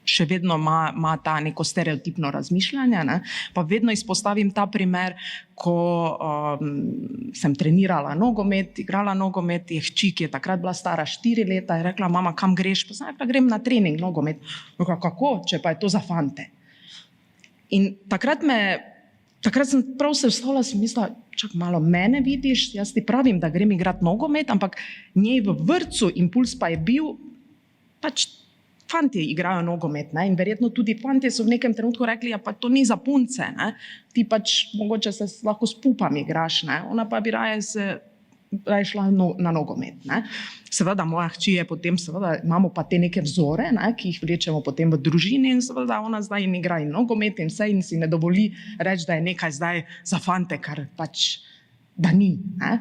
še vedno ima ta neko stereotipno razmišljanje. Ne? Pa vedno izpostavim ta primer, ko sem trenirala nogomet, igrala nogomet, je hči, ki je takrat bila stara 4 leta, je rekla, mama, kam greš? Pa sem rekla, grem na trening nogomet. Rekla, kako, če pa je to za fante? In takrat sem prav se vstala, sem mislila, čak malo, mene vidiš, jaz ti pravim, da grem igrati nogomet, ampak njej v vrtcu impuls pa je bil, pač fantje igrajo nogomet, ne? In verjetno tudi fantje so v nekem trenutku rekli, ja pa to ni za punce, ne? Ti pač mogoče se lahko s pupami igraš, ne? Ona pa bi raje šla na nogomet. Ne? Seveda moja hči je potem, seveda imamo pa te neke vzore, ne? Ki jih vlečemo potem v družini in seveda ona zdaj igra in nogomet in vse in si ne dovoli reči, da je nekaj zdaj za fante, kar pač da ni. Ne?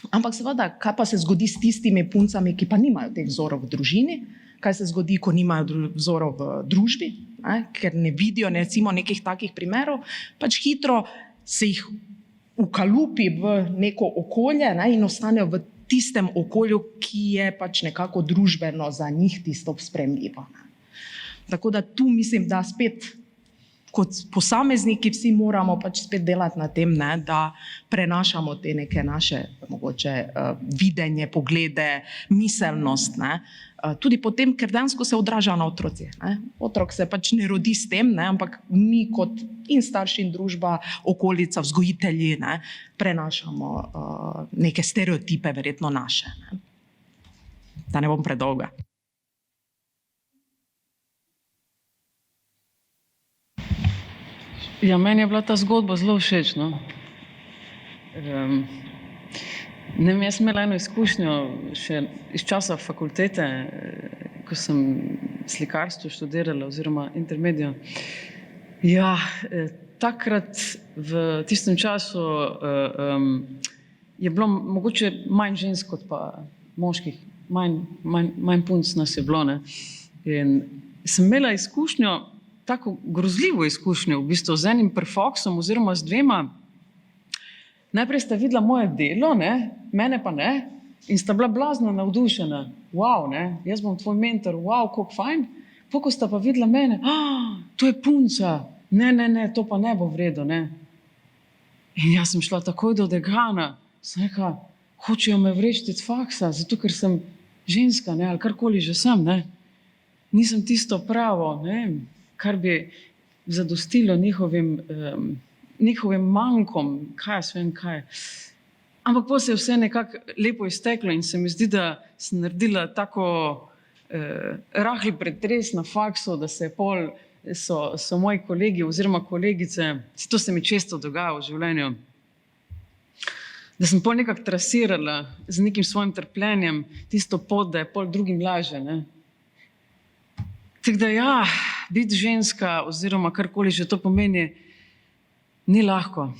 Ampak seveda, kaj pa se zgodi s tistimi puncami, ki pa nimajo teh vzorov v družini? Kaj se zgodi, ko nimajo vzorov v družbi, ne? Ker ne vidijo recimo nekih takih primerov, pač hitro se jih ukalupi v neko okolje, ne? In ostanejo v tistem okolju, ki je pač nekako družbeno za njih tisto sprejemljivo. Tako da tu mislim, da spet kot posamezniki vsi moramo pač spet delati na tem, ne, da prenašamo te neke naše mogoče videnje, poglede, miselnost, ne, tudi potem, ker dejansko se odraža na otroci. Ne. Otrok se pač ne rodi s tem, ne, ampak mi kot in starši in družba, okolica, vzgojitelji, ne, prenašamo neke stereotipe, verjetno naše. Ne. Da ne bom predolga. Ja, meni je bila ta zgodba zelo všeč. No. Ne vem, jaz sem imela eno izkušnjo še iz časa fakultete, ko sem slikarstvo študirala oziroma intermedijo. Ja, takrat v tistem času je bilo mogoče manj žensk kot pa moških, manj punc nas je bilo. Ne. In sem imela izkušnjo, tako grozljivo izkušnjo, v bistvu z enim prefoksom oziroma z dvema. Najprej sta videla moje delo, ne, mene pa ne, in sta bila blazno navdušena. Wow, ne, jaz bom tvoj mentor, wow, koliko fajn. Ko sta pa videla mene, to je punca, ne, to pa ne bo v redu, ne. In jaz sem šla takoj do dekana, sem rekla, hočejo me vreči iz faksa, zato ker sem ženska, ne, ali karkoli že sem, ne. Nisem tisto pravo, ne, kar bi zadostilo njihovim manjkom, kaj jaz vem kaj. Ampak potem se je vse nekako lepo izteklo in se mi zdi, da sem naredila tako rahli pretres na faksu, da se je pol, so moji kolegi oziroma kolegice, to se mi često dogaja v življenju, da sem pol nekako trasirala z nekim svojim trpljenjem tisto pot, da je pol drugim laže, ne. Tako da ja, biti ženska oziroma karkoli že to pomeni, ni lahko.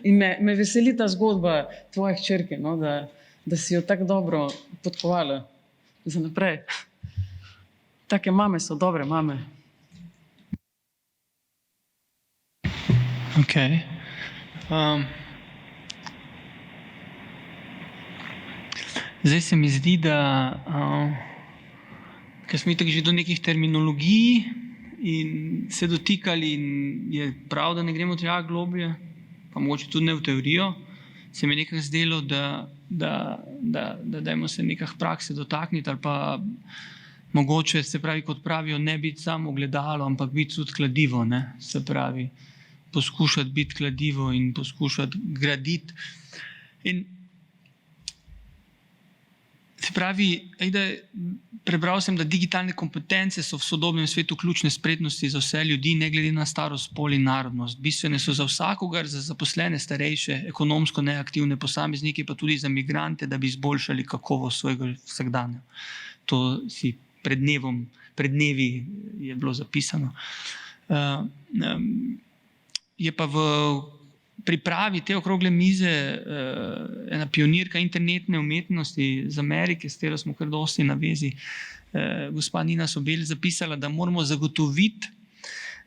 In me veseli ta zgodba tvoje hčerke, no, da si jo tako dobro podkovala za naprej. Take mame so dobre mame. Okay. Zdaj se mi zdi, da ker smo itak že do nekih terminologij in se dotikali in je prav, da ne gremo tja globlje, pa mogoče tudi ne v teorijo, se mi je nekaj zdelo, da dajmo se nekaj prakse dotakniti ali pa mogoče, se pravi, kot pravijo, ne biti samo ogledalo, ampak biti tudi kladivo, ne, se pravi, poskušati biti kladivo in poskušati graditi. In se pravi, prebral sem, da digitalne kompetence so v sodobnem svetu ključne spretnosti za vse ljudi, ne glede na starost, spol in narodnost. Bistvene so za vsakogar, za zaposlene, starejše, ekonomsko neaktivne posameznike, pa tudi za migrante, da bi izboljšali kakovost svojega vsakdana. To si pred dnevi je bilo zapisano. Je pa v pripravi te okrogle mize ena pionirka internetne umetnosti iz Amerike, s katero smo kar dosti na vezi, gospa Nina Sobel, zapisala, da moramo zagotoviti,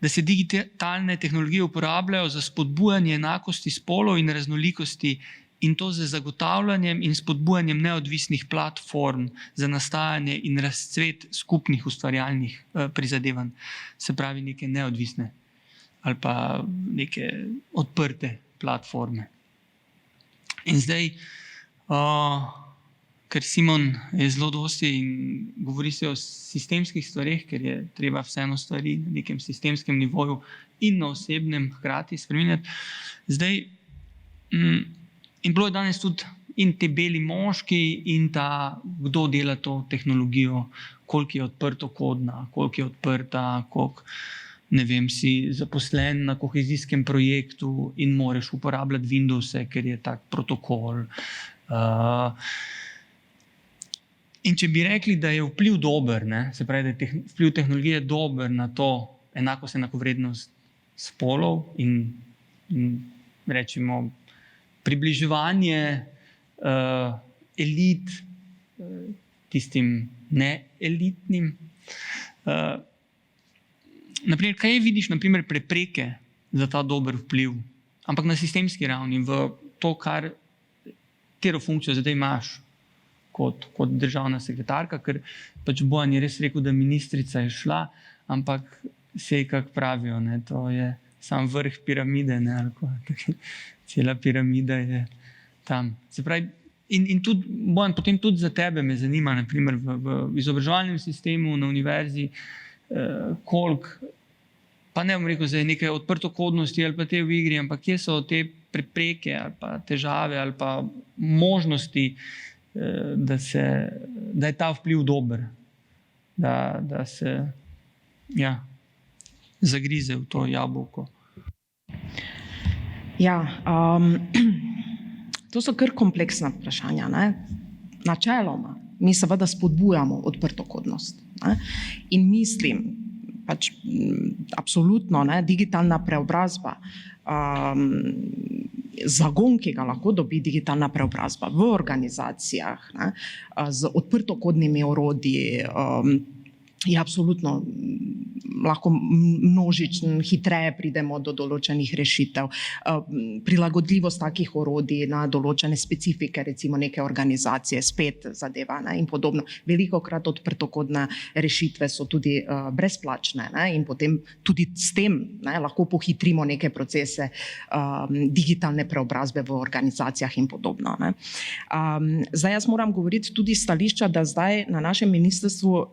da se digitalne tehnologije uporabljajo za spodbujanje enakosti spolov in raznolikosti, in to z zagotavljanjem in spodbujanjem neodvisnih platform za nastajanje in razcvet skupnih ustvarjalnih prizadevanj, se pravi neke neodvisne ali pa neke odprte platforme. In zdaj, ker Simon je zelo dosti in govori se o sistemskih stvareh, ker je treba vseeno stvari na nekem sistemskem nivoju in na osebnem hkrati spreminjati. Zdaj, in bilo je danes tudi in te beli moški in ta, kdo dela to tehnologijo, koliko je odprtokodna, koliko je odprta, koliko, ne vem, si zaposlen na kohezijskem projektu in moraš uporabljati Windowse, ker je tak protokol. In če bi rekli, da je vpliv dober, ne, se pravi, da je vpliv tehnologije dober na to enakost, enakovrednost spolov in rečemo približevanje elit tistim neelitnim. Naprimer, kaj vidiš, naprimer, prepreke za ta dober vpliv, ampak na sistemski ravni, v to, katero funkcijo zdaj imaš kot državna sekretarka, ker pač Bojan je res rekel, da ministrica je šla, ampak sej, kak pravijo, ne, to je sam vrh piramide, ne, ali cela piramida je tam. Se pravi, in tudi, Bojan, potem tudi za tebe me zanima, naprimer, v izobraževalnem sistemu, na univerzi, koliko, pa ne bom rekel, da je nekaj odprtokodnosti ali pa te v igri, ampak kje so te prepreke ali pa težave ali pa možnosti, da je ta vpliv dober, da se zagrize v to jabolko. Ja, to so kar kompleksna vprašanja, ne? Načeloma mi seveda spodbujamo odprtokodnost, ne? In mislim, pač absolutno, ne, digitalna preobrazba, zagon, ki ga lahko dobi digitalna preobrazba v organizacijah, ne, z odprtokodnimi orodji, je absolutno lahko množičen, hitreje pridemo do določenih rešitev. Prilagodljivost takih orodij na določene specifike, recimo neke organizacije, spet zadeva, ne, in podobno. Velikokrat odprtokodne rešitve so tudi brezplačne, ne, in potem tudi s tem, ne, lahko pohitrimo neke procese digitalne preobrazbe v organizacijah in podobno, ne. Zdaj jaz moram govoriti tudi stališča, da zdaj na našem ministrstvu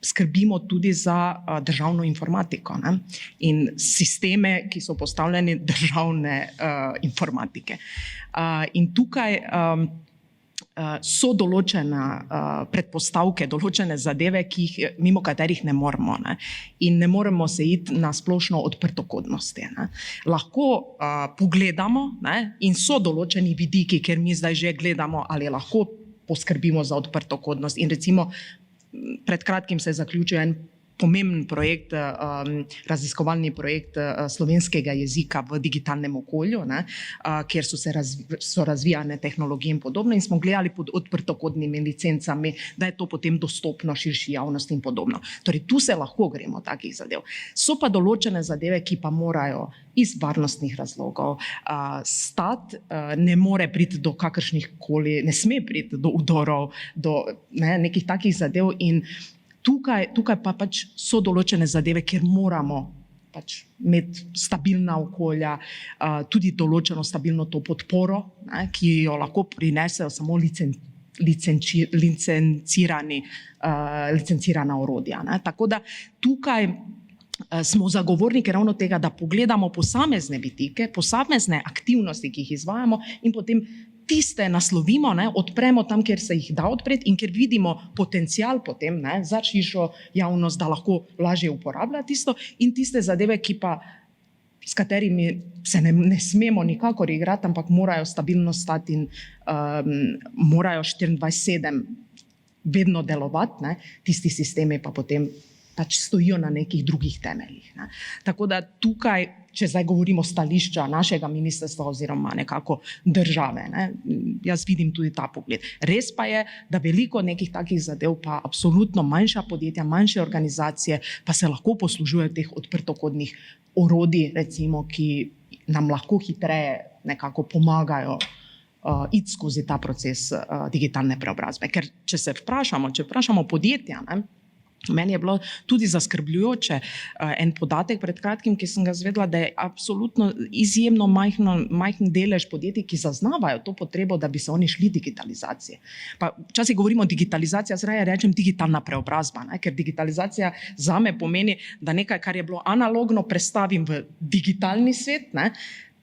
skrbimo tudi za državno informatiko, ne? In sisteme, ki so postavljeni državne informatike. In tukaj so določene predpostavke, določene zadeve, mimo katerih ne moremo, ne? In ne moremo se iti na splošno odprtokodnosti, ne? Lahko pogledamo, ne? In so določeni vidiki, kjer mi zdaj že gledamo, ali lahko poskrbimo za odprtokodnost. In recimo pred kratkim se je zaključil en pomemben projekt, raziskovalni projekt slovenskega jezika v digitalnem okolju, ne, kjer so razvijane tehnologije in podobno, in smo gledali pod odprtokodnimi licencami, da je to potem dostopno širši javnosti in podobno. Torej, tu se lahko gremo takih zadev. So pa določene zadeve, ki pa morajo iz varnostnih razlogov stati, ne more priti do kakršnih koli, ne sme priti do vdorov, do nekih takih zadev, in tukaj pa pač so določene zadeve, kjer moramo pač imeti stabilna okolja, tudi določeno stabilno to podporo, ne, ki jo lahko prinesejo samo licencirana orodja, ne. Tako da tukaj smo zagovorniki ravno tega, da pogledamo posamezne vidike, posamezne aktivnosti, ki jih izvajamo, in potem tiste naslovimo, ne, odpremo tam, kjer se jih da odpreti in kjer vidimo potencial potem, ne, za širšo javnost, da lahko lažje uporablja tisto, in tiste zadeve, s katerimi se ne smemo nikakor igrati, ampak morajo stabilno stati in morajo 24/7 vedno delovati, ne, tisti sistemi pa potem pač stojijo na nekih drugih temeljih, ne. Tako da tukaj, če zdaj govorimo stališča našega ministrstva oziroma nekako države, ne, jaz vidim tudi ta pogled. Res pa je, da veliko nekih takih zadev pa absolutno manjša podjetja, manjše organizacije pa se lahko poslužujejo teh odprtokodnih orodij, recimo, ki nam lahko hitreje nekako pomagajo iti skozi ta proces digitalne preobrazbe. Ker če vprašamo podjetja, ne, meni je bilo tudi zaskrbljujoče en podatek pred kratkim, ki sem ga izvedela, da je absolutno izjemno majhen delež podjetij, ki zaznavajo to potrebo, da bi se oni šli digitalizacije. Pa včasih govorimo digitalizacija, jaz raje rečem digitalna preobrazba, ne? Ker digitalizacija zame pomeni, da nekaj, kar je bilo analogno, prestavim v digitalni svet, ne?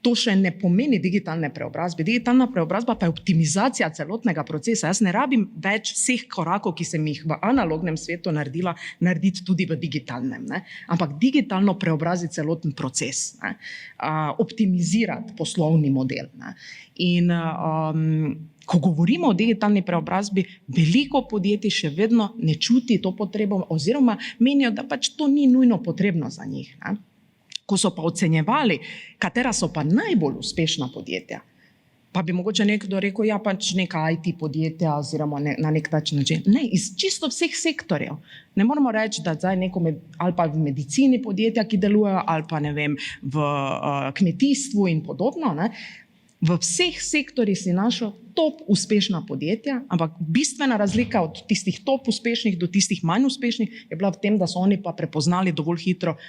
To še ne pomeni digitalne preobrazbe. Digitalna preobrazba pa je optimizacija celotnega procesa. Jaz ne rabim več vseh korakov, ki sem jih v analognem svetu naredila, narediti tudi v digitalnem, ne? Ampak digitalno preobraziti celoten proces, ne? Optimizirati poslovni model, ne? In ko govorimo o digitalni preobrazbi, veliko podjetij še vedno ne čuti to potrebo oziroma menijo, da pač to ni nujno potrebno za njih, ne? Ko so pa ocenjevali, katera so pa najbolj uspešna podjetja, pa bi mogoče nekdo rekel, ja, pač neka IT podjetja oziroma na nek način. Ne, iz čisto vseh sektorjev. Ne moramo reči, da zdaj ali pa v medicini podjetja, ki delujejo, ali pa ne vem, v kmetijstvu in podobno, ne. V vseh sektorjih si našel top uspešna podjetja, ampak bistvena razlika od tistih top uspešnih do tistih manj uspešnih je bila v tem, da so oni pa prepoznali dovolj hitro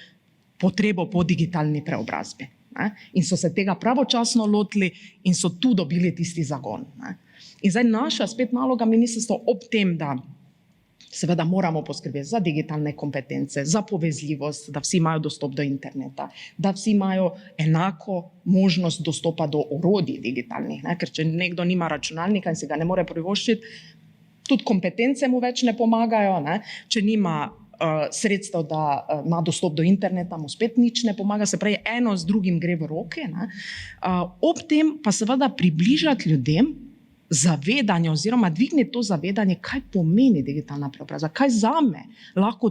potrebo po digitalni preobrazbi, ne? In so se tega pravočasno lotili in so tu dobili tisti zagon, ne? In zdaj naša spet naloga ministrstva ob tem, da seveda moramo poskrbeti za digitalne kompetence, za povezljivost, da vsi imajo dostop do interneta, da vsi imajo enako možnost dostopa do orodij digitalnih, ne? Ker če nekdo nima računalnika in si ga ne more privoščiti, tudi kompetence mu več ne pomagajo, ne? Če nima sredstev, da ima dostop do interneta, mu spet nič ne pomaga, se pravi, eno z drugim gre v roke, ne? Ob tem pa seveda približati ljudem zavedanje oziroma dvigniti to zavedanje, kaj pomeni digitalna preobrazba, kaj zame lahko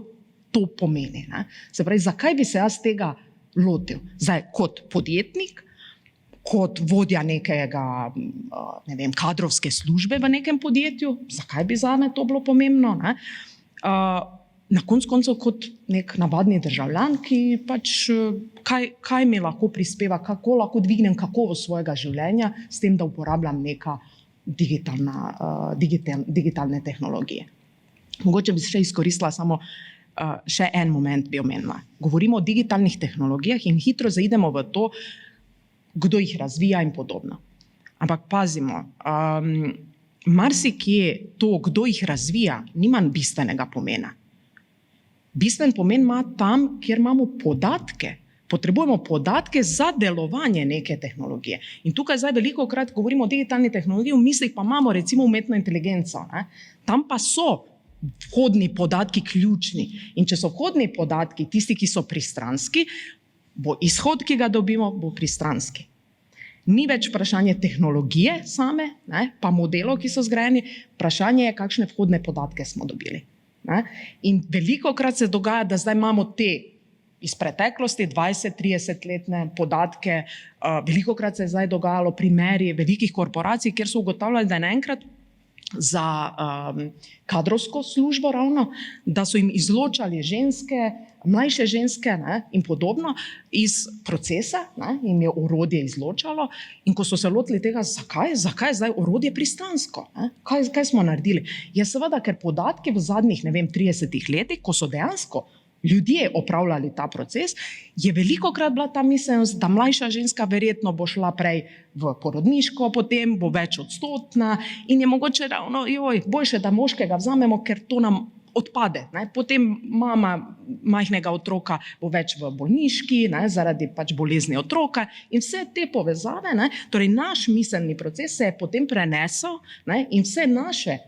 to pomeni, ne? Se pravi, zakaj bi se jaz tega lotil? Zdaj, kot podjetnik, kot vodja nekega, ne vem, kadrovske službe v nekem podjetju, zakaj bi zame to bilo pomembno, ne? na koncu koncev kot nek navadni državljan, ki pač kaj mi lahko prispeva, kako lahko dvignem kakovost svojega življenja s tem, da uporabljam neka digitalne tehnologije. Mogoče bi še izkoristila samo še en moment bi omenila. Govorimo o digitalnih tehnologijah in hitro zaidemo v to, kdo jih razvija in podobno. Ampak pazimo, marsikje to, kdo jih razvija, nima bistvenega pomena. Bistven pomen ima tam, kjer imamo podatke. Potrebujemo podatke za delovanje neke tehnologije. In tukaj zdaj velikokrat govorimo o digitalni tehnologiji, v mislih pa imamo recimo umetno inteligenco. Tam pa so vhodni podatki ključni. In če so vhodni podatki tisti, ki so pristranski, bo izhod, ki ga dobimo, bo pristranski. Ni več vprašanje tehnologije same, pa modelov, ki so zgrajeni, vprašanje je, kakšne vhodne podatke smo dobili. In velikokrat se dogaja, da zdaj imamo te iz preteklosti 20-30-letne podatke. Velikokrat se je zdaj dogajalo primeri velikih korporacij, kjer so ugotavljali, da je naenkrat za kadrovsko službo ravno, da so jim izločali ženske, mlajše ženske in podobno iz procesa, jim je orodje izločalo. In ko so se lotili tega, zakaj je zdaj orodje pristransko? Kaj smo naredili? Je seveda, ker podatki v zadnjih, 30 letih, ko so dejansko ljudje opravljali ta proces, je velikokrat bila ta miselnost, da mlajša ženska verjetno bo šla prej v porodniško, potem bo več odstotna in je mogoče ravno, boljše, da moškega vzamemo, ker to nam odpade. Potem mama majhnega otroka bo več v bolniški, zaradi pač bolezni otroka in vse te povezave, torej naš miselni proces se je potem prenesel in vse naše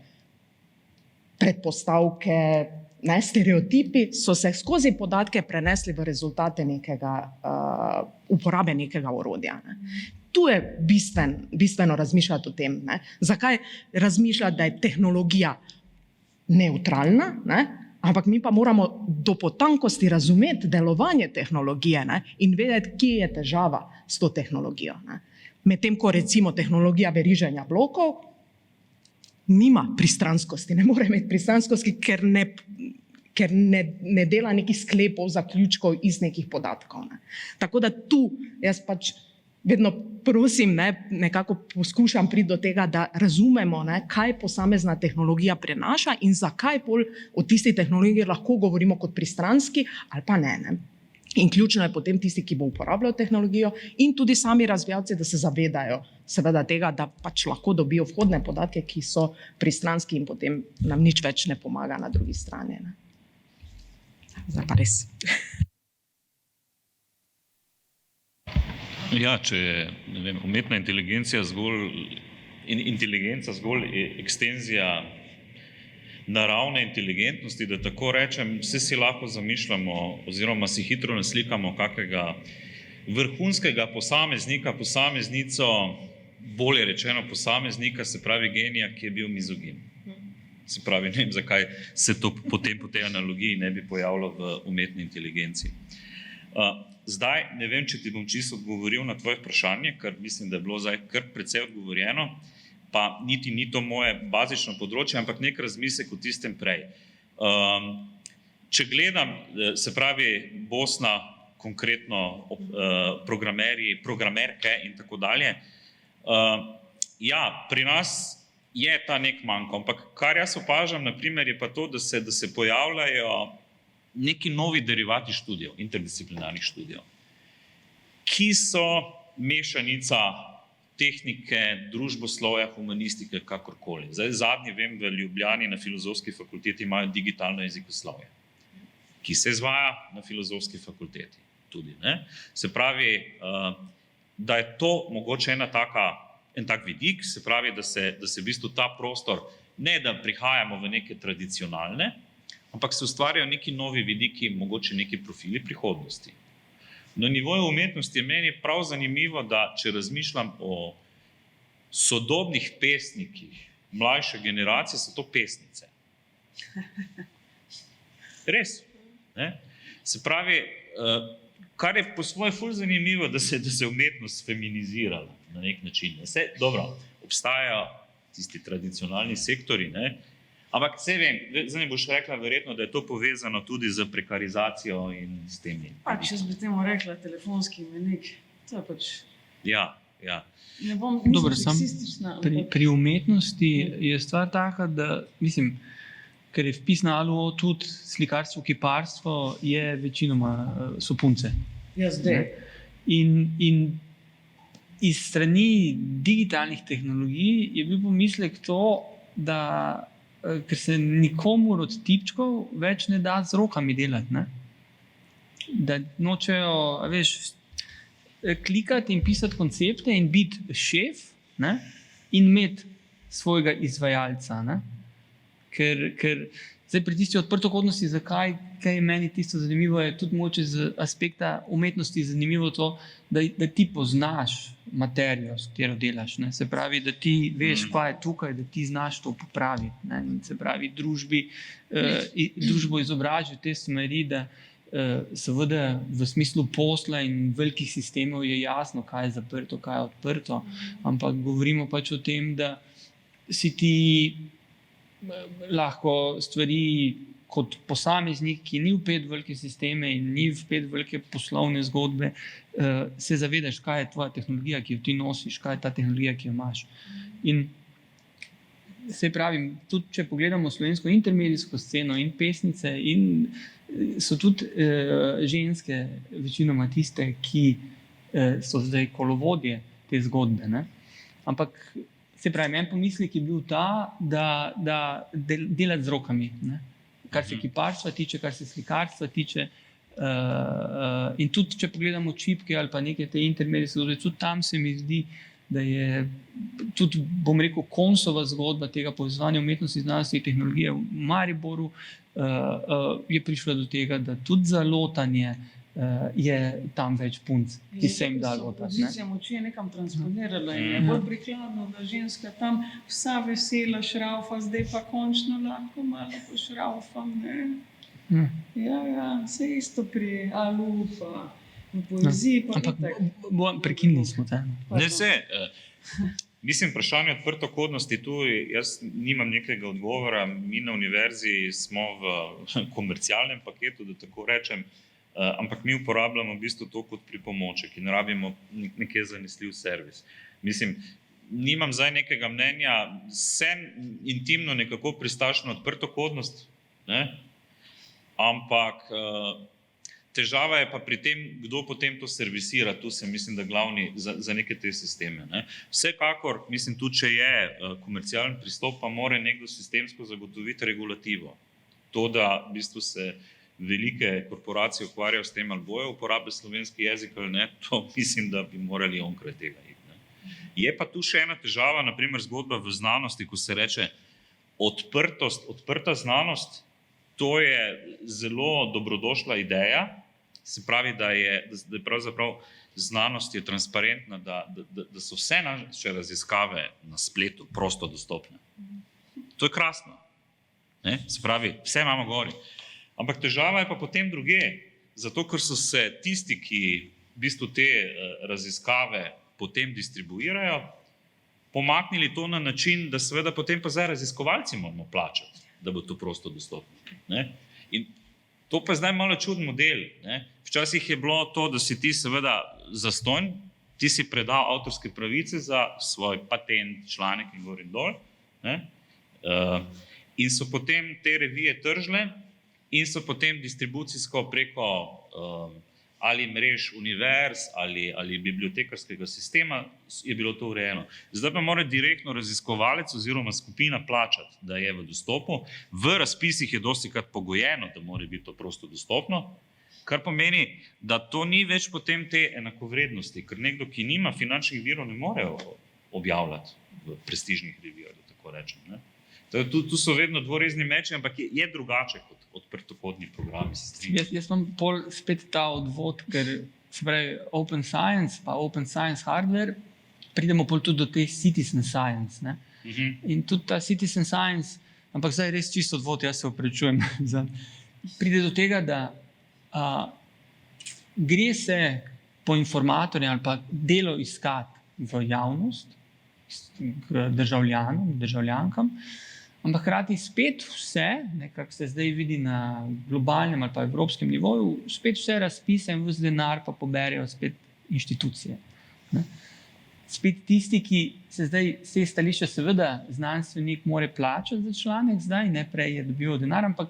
predpostavke, stereotipi so se skozi podatke prenesli v rezultate uporabe nekega orodja. Tu je bistveno razmišljati o tem. Zakaj razmišljati, da je tehnologija nevtralna, ampak mi pa moramo do potankosti razumeti delovanje tehnologije in vedeti, kje je težava s to tehnologijo. Medtem ko recimo tehnologija veriženja blokov nima pristranskosti, ne more imeti pristranskosti, ker ne dela nekih sklepov, zaključkov iz nekih podatkov. Tako da tu jaz pač vedno prosim, nekako poskušam priti do tega, da razumemo, kaj posamezna tehnologija prenaša in zakaj bolj o tisti tehnologiji lahko govorimo kot pristranski ali pa ne. In ključno je potem tisti, ki bo uporabljal tehnologijo in tudi sami razvijalci, da se zavedajo seveda tega, da pač lahko dobijo vhodne podatke, ki so pristranski in potem nam nič več ne pomaga na drugi strani. Zdaj pa res. Ja, če je umetna inteligenca zgolj ekstenzija naravne inteligentnosti, da tako rečem, vse si lahko zamišljamo oziroma si hitro naslikamo kakega vrhunskega posameznika, posameznico, bolje rečeno posameznika, se pravi genija, ki je bil mizogin. Se pravi, ne vem, zakaj se to potem po tej analogiji ne bi pojavilo v umetni inteligenci. Zdaj, ne vem, če ti bom čisto odgovoril na tvoje vprašanje, ker mislim, da je bilo zdaj kar precej odgovorjeno, pa niti ni to moje bazično področje, ampak nek razmislek o tistem prej. Če gledam, se pravi Bosna, konkretno programerji, programerke in tako dalje, ja, pri nas je ta nek manjko, ampak kar jaz opažam, na primer, je pa to, da se pojavljajo neki novi derivati študijev, interdisciplinarnih študijev, ki so mešanica tehnike, družboslovja, humanistike, kakorkoli. Zdaj, zadnji vem, v Ljubljani na Filozofski fakulteti imajo digitalno jezikoslovje, ki se izvaja na Filozofski fakulteti tudi. Se pravi, da je to mogoče en tak vidik, se pravi, da se v bistvu ta prostor, ne da prihajamo v neke tradicionalne, ampak se ustvarjajo neki novi vidiki, mogoče neki profili prihodnosti. Na nivoju umetnosti je meni prav zanimivo, da če razmišljam o sodobnih pesnikih mlajše generacije, so to pesnice. Res. Se pravi, kar je po svoje ful zanimivo, da se umetnost feminizirala na nek način. Dobro, obstajajo tisti tradicionalni sektori, Ampak vse vem, zdaj mi boš rekla verjetno, da je to povezano tudi z prekarizacijo in s temi. Pač jaz bi temu rekla telefonski imenik. To je pač, Ja. ne bom Dobro, nisem sam seksistična, ampak Pri umetnosti je stvar taka, da mislim, ker je vpis na ALUO tudi slikarstvo, kiparstvo, je večinoma so punce. jaz zdaj. In iz strani digitalnih tehnologij je bil pomislek to, da ker se nikomur od tipčkov več ne da z rokami delati, ne? Da nočejo, a veš, klikati in pisati koncepte in biti šef, ne? In imeti svojega izvajalca. Ne? Ker zdaj pri tisti odprtokodnosti, zakaj je meni tisto zanimivo, je tudi mogoče z aspekta umetnosti zanimivo to, da ti poznaš materijo, s katero delaš. Ne? Se pravi, da ti veš, kaj je tukaj, da ti znaš to popraviti. Ne? In se pravi, družbo izobražiti v te smeri, da seveda v smislu posla in velikih sistemov je jasno, kaj je zaprto, kaj je odprto, ampak govorimo pač o tem, da si ti lahko stvari kot posameznik, ki ni vpet v velike sisteme in ni vpet v velike poslovne zgodbe, se zavedaš, kaj je tvoja tehnologija, ki jo ti nosiš, kaj je ta tehnologija, ki jo imaš. In se pravim, tudi če pogledamo slovensko intermedijsko sceno in pesnice, in so tudi ženske večinoma tiste, ki so zdaj kolovodje te zgodbe. Ne? Ampak se pravi, en pomislek je bil ta, da delati z rokami. Ne? Kar se kiparstva tiče, kar se slikarstva tiče. In tudi, če pogledamo čipke ali pa neke te intermedijske zgodbe, tudi tam se mi zdi, da je tudi, bom rekel, Konsova zgodba tega povezovanja umetnosti, znanosti in tehnologije v Mariboru je prišla do tega, da tudi za lotanje je tam več punc, ki se jim da lotati. Pozicija moči je nekam transponirala in je bolj prikladno, da ženska tam vsa vesela šraufa, zdaj pa končno lahko malo pošraufam. Ne? Ja, vse isto pri ALU pa v poeziji. Pa ampak itak. prekinili smo te. Ne vse. Mislim, vprašanje odprtokodnosti tu, jaz nimam nekega odgovora. Mi na univerzi smo v komercialnem paketu, da tako rečem, ampak mi uporabljamo v bistvu to kot pripomoček in rabimo nekje zanesljiv servis. Mislim, nimam zdaj nekega mnenja, sem intimno nekako pristaš na odprtokodnost, ne? Ampak težava je pa pri tem, kdo potem to servisira. Tu se mislim, da glavni za neke te sisteme. Ne? Vsekakor, mislim, tudi če je komercialen pristop, pa mora nekdo sistemsko zagotoviti regulativo. To, da v bistvu se velike korporacije ukvarjajo s tem, ali bojo uporabljati slovenski jezik ali ne, to mislim, da bi morali onkraj tega iti. Ne? Je pa tu še ena težava, naprimer zgodba v znanosti, ko se reče odprtost, odprta znanost. To je zelo dobrodošla ideja, se pravi, da je pravzaprav znanost je transparentna, da so vse naše raziskave na spletu prosto dostopne. To je krasno. Ne? Se pravi, vse imamo gori. Ampak težava je pa potem drugje, zato ker so se tisti, ki v bistvu te raziskave potem distribuirajo, pomaknili to na način, da seveda potem pa zdaj raziskovalci moramo plačati, da bo to prosto dostopno. Ne? In to pa je zdaj malo čuden model. Ne? Včasih je bilo to, da si ti seveda zastonj, ti si predal avtorske pravice za svoj patent, članek in gor in dol. Ne? In so potem te revije tržile in so potem distribucijsko preko ali mrež univerz ali bibliotekarskega sistema je bilo to urejeno. Zdaj pa mora direktno raziskovalec oziroma skupina plačati, da je v dostopu. V razpisih je dostikrat pogojeno, da mora biti to prosto dostopno, kar pomeni, da to ni več potem te enakovrednosti, ker nekdo, ki nima finančnih virov, ne more objavljati v prestižnih revijah, da tako rečem. Ne? Tu so vedno dvorezni meči, ampak je drugače kot odprtokodni programi. Jaz imam pol spet ta odvod, ker se pravi Open Science pa Open Science Hardware, pridemo pol tudi do te Citizen Science. Ne? In tudi ta Citizen Science, ampak zdaj res čisto odvod, jaz se opravičujem, pride do tega, da gre se po informatorje ali pa delo iskati v javnost, k državljanom, državljankam, Ampak hkrati spet vse, nekako se zdaj vidi na globalnem ali pa evropskem nivoju, spet vse razpise in vse denar pa poberejo spet inštitucije. Ne. Spet tisti, ki se zdaj z te stališča, seveda znanstvenik mora plačati za članek zdaj, ne prej je dobil denar, ampak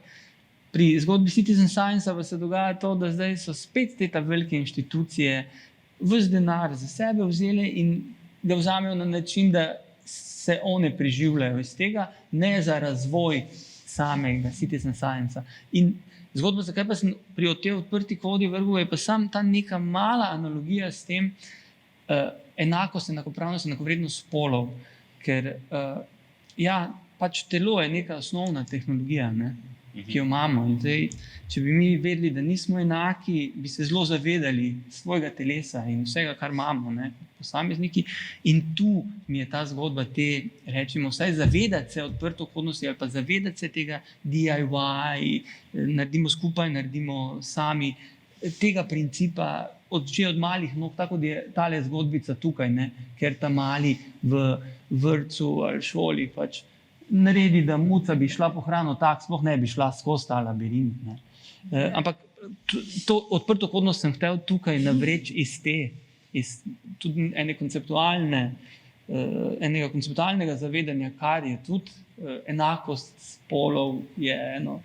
pri zgodbi Citizen Science pa se dogaja to, da zdaj so spet te velike inštitucije vse denar za sebe vzele in ga vzamejo na način, da se one preživljajo iz tega, ne za razvoj samega Citizen Science. In zgodba, zakaj pa sem pri tej odprti kodi vrgel, je pa sam ta neka mala analogija s tem enakost, enakopravnost, enakovrednost spolov. Ker pač telo je neka osnovna tehnologija, ne, ki jo imamo. In zdaj, če bi mi vedeli, da nismo enaki, bi se zelo zavedali svojega telesa in vsega, kar imamo, ne, posamezniki. In tu mi je ta zgodba rečemo, vsaj zavedati se odprtokodnosti ali pa zavedati se tega DIY, naredimo skupaj, naredimo sami, tega principa že od malih nog, tako da je tale zgodbica tukaj, ne, ker ta mali v vrtcu ali šoli pač naredi, da muca bi šla po hrano, tak sploh ne bi šla skozi ta labirint. Ne. Ampak to odprtokodnost sem hotel tukaj navreči iz tudi enega konceptualnega zavedanja, kar je tudi enakost spolov, je eno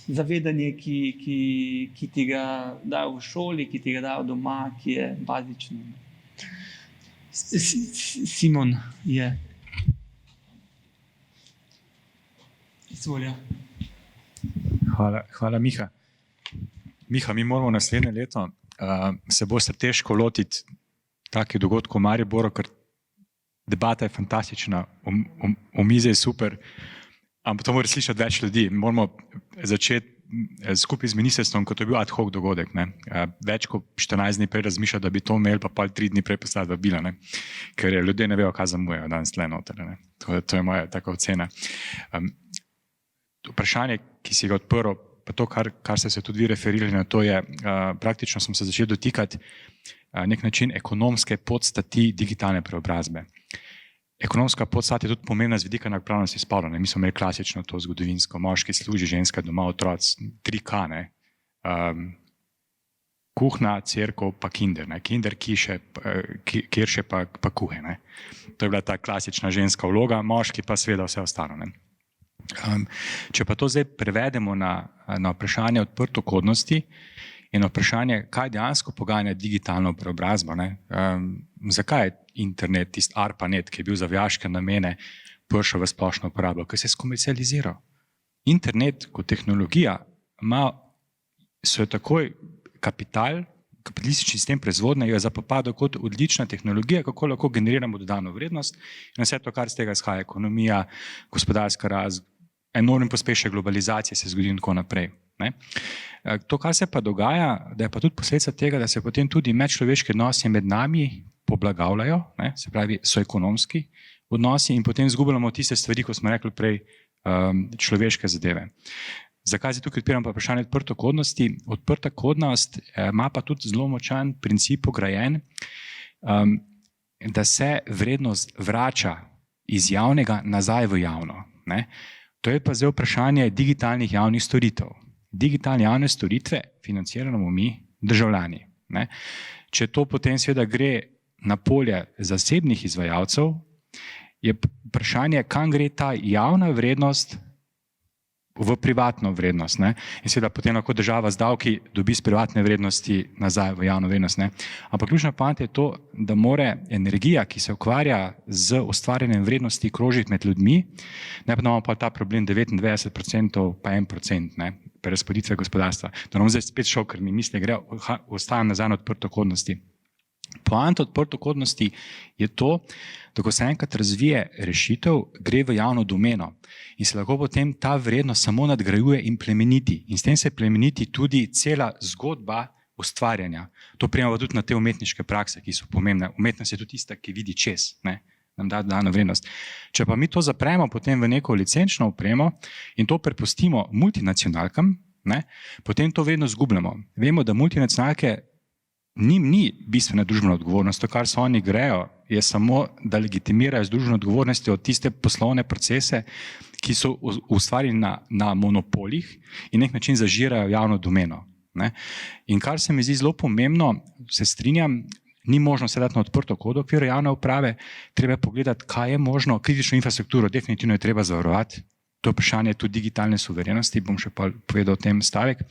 zavedanje, ki ti ga dajo v šoli, ki ti ga dajo doma, ki je bazično. Simon je. Izvolja. Hvala, Miha. Miha, mi moramo naslednje leto se bolj strateško lotiti takih dogodkov v Mariboru, ker debata je fantastična, omizje je super, ampak to mora slišati več ljudi. Moramo začeti skupaj z ministrstvom, kot je bil ad hoc dogodek. Ne. Več kot 14 dni prej razmišljati, da bi to imeli, pa 3 dni prej poslati vabila, ne. Ker ljudje ne vejo, kaj zamujajo danes tle noter. Ne. To je moja taka ocena. Vprašanje, ki si ga odprl, pa to, kar ste se tudi vi referirali na to, je praktično smo se začeli dotikati nek način ekonomske podstati digitalne preobrazbe. Ekonomska podstat je tudi pomembna z vidika enakopravnosti spolov. Mi smo imeli klasično to zgodovinsko, moški služi, ženska doma, otroci, 3K, ne. Kuhna, cerkev pa kinder, ne. Kinder, kirše pa kuhe. Ne. To je bila ta klasična ženska vloga, moški pa seveda vse ostalo. Ne. Če pa to zdaj prevedemo na vprašanje odprtokodnosti in na vprašanje, kaj dejansko poganja digitalno preobrazbo, ne? Zakaj je internet, tisti ARPANET, ki je bil za vojaške namene, prišel v splošno uporabo, ker se je skomercializiral. Internet kot tehnologija so jo takoj kapitalistični sistem proizvodnje jo je zapopadel kot odlična tehnologija, kako lahko generiramo dodano vrednost in vse to, kar z tega izhaja, ekonomija, gospodarska rast, enormni pospešek globalizacije se zgodi in tako naprej. Ne? To, kar se pa dogaja, da je pa tudi posledica tega, da se potem tudi medčloveški odnosi med nami poblagavljajo, ne? Se pravi, so ekonomski odnosi in potem izgubljamo tiste stvari, kot smo rekli prej, človeške zadeve. Zakaj se tukaj odpiram pa vprašanje odprtokodnosti? Odprtokodnost ima pa tudi zelo močan princip ugrajen, da se vrednost vrača iz javnega nazaj v javno. Ne? To je pa zdaj vprašanje digitalnih javnih storitev. Digitalne javne storitve financiramo mi, državljani. Ne? Če to potem seveda gre na polje zasebnih izvajalcev, je vprašanje, kam gre ta javna vrednost v privatno vrednost. Ne? In seveda potem lahko država z davki dobi z privatne vrednosti nazaj v javno vrednost. Ne? Ampak ključna poanta je to, da mora energija, ki se ukvarja z ustvarjanjem vrednosti, krožiti med ljudmi, ne pa imamo pa ta problem 99% pa 1%, ne? Prerazporeditve gospodarstva. Da nam zdaj spet šel, ker mi misli, ostajam nazaj na odprtokodnosti. Poanta odprtokodnosti je to, da ko se enkrat razvije rešitev, gre v javno domeno in se lahko potem ta vrednost samo nadgrajuje in plemeniti. In s tem se plemeniti tudi cela zgodba ustvarjanja. To prijemamo tudi na te umetniške prakse, ki so pomembne. Umetnost je tudi tista, ki vidi čez, ne? Nam da dodano vrednost. Če pa mi to zapremo potem v neko licenčno opremo in to prepustimo multinacionalkam, ne, potem to vedno zgubljamo. Vemo, da multinacionalke Njim ni bistvena družbena odgovornost. To, kar so oni grejo, je samo, da legitimirajo z družbeno odgovornostjo tiste poslovne procese, ki so ustvarjeni na monopolih in nek način zažirajo javno domeno. Ne? In kar se mi zdi zelo pomembno, se strinjam, ni možno sedati na odprto kod v okviru javne uprave, treba pogledati, kaj je možno, kritično infrastrukturo definitivno je treba zavarovati, to je vprašanje tudi digitalne suverenosti, bom še povedal o tem stavek,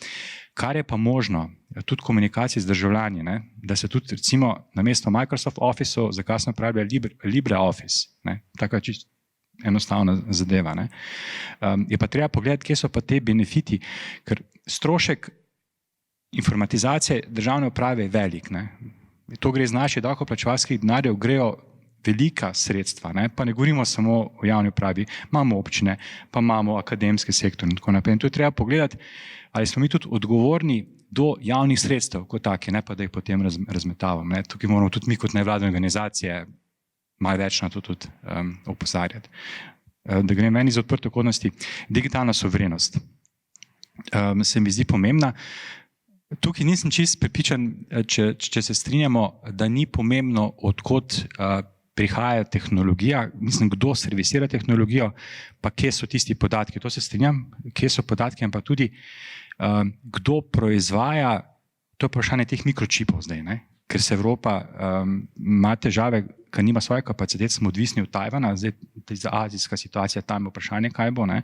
kar je pa možno, tudi komunikacije z državljani, ne? Da se tudi recimo namesto Microsoft Office-ov zakasno uporablja LibreOffice, ne? Taka čisto enostavna zadeva. Ne? Je pa treba pogledati, kje so pa te benefiti, ker strošek informatizacije državne uprave je velik. Ne? To gre z naših davkoplačevalskih denarjev, grejo velika sredstva, ne? Pa ne govorimo samo o javni upravi, imamo občine, pa imamo akademske sektore in tako naprej. In to je treba pogledati, ali smo mi tudi odgovorni do javnih sredstev kot take, ne pa da jih potem razmetavam. Ne? Tukaj moramo tudi mi kot nevladne organizacije malo več na to tudi opozarjati. Da gre meni iz odprte kodnosti, digitalna suverenost se mi zdi pomembna. Tukaj nisem čist prepričan, če se strinjamo, da ni pomembno, odkot prihaja tehnologija, mislim, kdo servisira tehnologijo, pa kje so tisti podatki. To se strinjam, kje so podatki, ampak tudi kdo proizvaja, to je vprašanje teh mikročipov zdaj, ne? Ker se Evropa ima težave, ker nima svoje kapacitet, smo odvisni od Tajvana, zdaj azijska situacija, tam je vprašanje, kaj bo. Ne?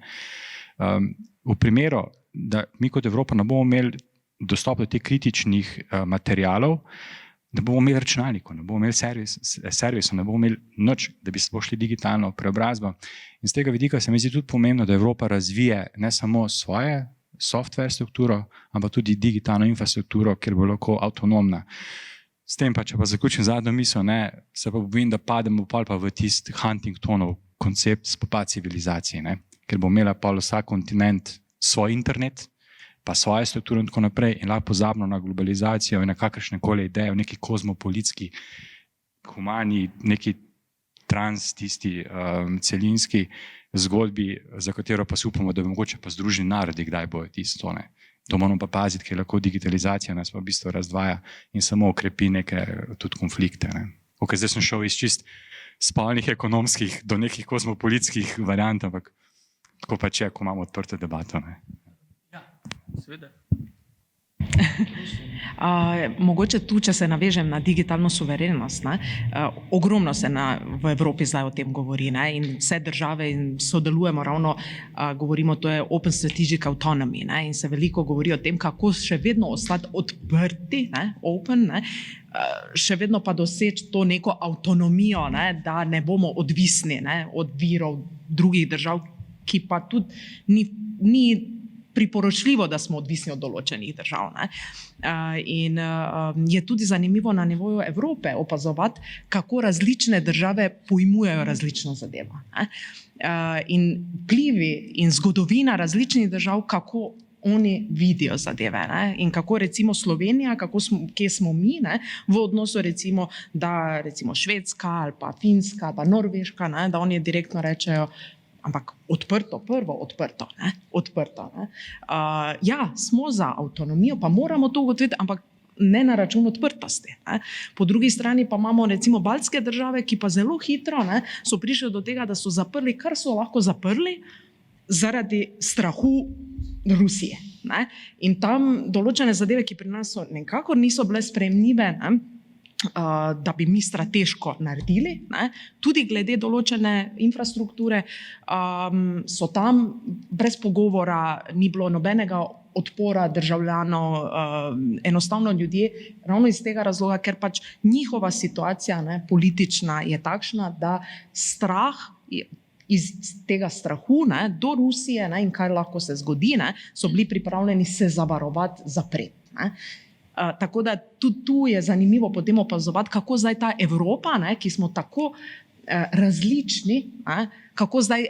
V primeru, da mi kot Evropa ne bomo imeli dostop do teh kritičnih materialov, ne bomo imeli računalnikov, ne bomo imeli servisov, ne bomo imeli nič, da bi se šli digitalno preobrazbo. In z tega vidika se mi zdi tudi pomembno, da Evropa razvije ne samo svoje software strukturo, ampak tudi digitalno infrastrukturo, kjer bo lahko avtonomna. S tem pa, če pa zaključim zadnjo misel, ne, se pa bojim, da pademo pa v tisti Huntingtonov koncept spopad civilizacije, ne, ker bo imela pa vsak kontinent svoj internet, pa svoje strukture in tako naprej in lahko pozabimo na globalizacijo in na kakršne koli ideje, v neki kozmopolitski, humani, neki tisti celinski zgodbi, za katero pa si upamo, da bi mogoče pa Združeni narodi kdaj bojo tisto, ne. To moramo pa paziti, ker lahko digitalizacija nas pa v bistvu razdvaja in samo okrepi neke tudi konflikte. Ne. Ok, zdaj sem šel iz čist spolnih, ekonomskih do nekih kozmopolitskih variant, ampak tako pač je, ko imamo odprto debato. Ne. Ja, seveda. Mogoče tu, če se navežem na digitalno suverenost, ne, ogromno se v Evropi zdaj o tem govori, ne, in vse države in sodelujemo ravno, govorimo, to je Open Strategic Autonomy, ne, in se veliko govori o tem, kako še vedno ostati odprti, ne, open, ne, še vedno pa doseči to neko avtonomijo, ne, da ne bomo odvisni, ne, od virov drugih držav, ki pa tudi ni priporočljivo, da smo odvisni od določenih držav. Ne? In je tudi zanimivo na nivoju Evrope opazovati, kako različne države pojmujejo različno zadevo. Ne? In vplivi in zgodovina različnih držav, kako oni vidijo zadeve, ne? In kako recimo Slovenija, kje smo mi, ne? V odnosu recimo, da recimo Švedska ali pa Finska, pa Norveška, ne? Da oni direktno rečejo, ampak odprto, prvo odprto, ne? Odprto. Ne? Ja, smo za avtonomijo, pa moramo to ugotoviti, ampak ne na račun odprtosti. Ne? Po drugi strani pa imamo recimo baltske države, ki pa zelo hitro, ne, so prišli do tega, da so zaprli, kar so lahko zaprli, zaradi strahu Rusije. Ne? In tam določene zadeve, ki pri nas nekako niso bile sprejemljive, ne? Da bi mi strateško naredili, ne? Tudi glede določene infrastrukture, so tam brez pogovora, ni bilo nobenega odpora državljanov, enostavno ljudje, ravno iz tega razloga, ker pač njihova situacija, ne, politična je takšna, da strah, iz tega strahu, ne, do Rusije, ne, in kaj lahko se zgodi, ne, so bili pripravljeni se zavarovati, zapreti. Ne. Tako da tudi tu je zanimivo potem opazovati, kako zdaj ta Evropa, ne, ki smo tako različni, ne, kako zdaj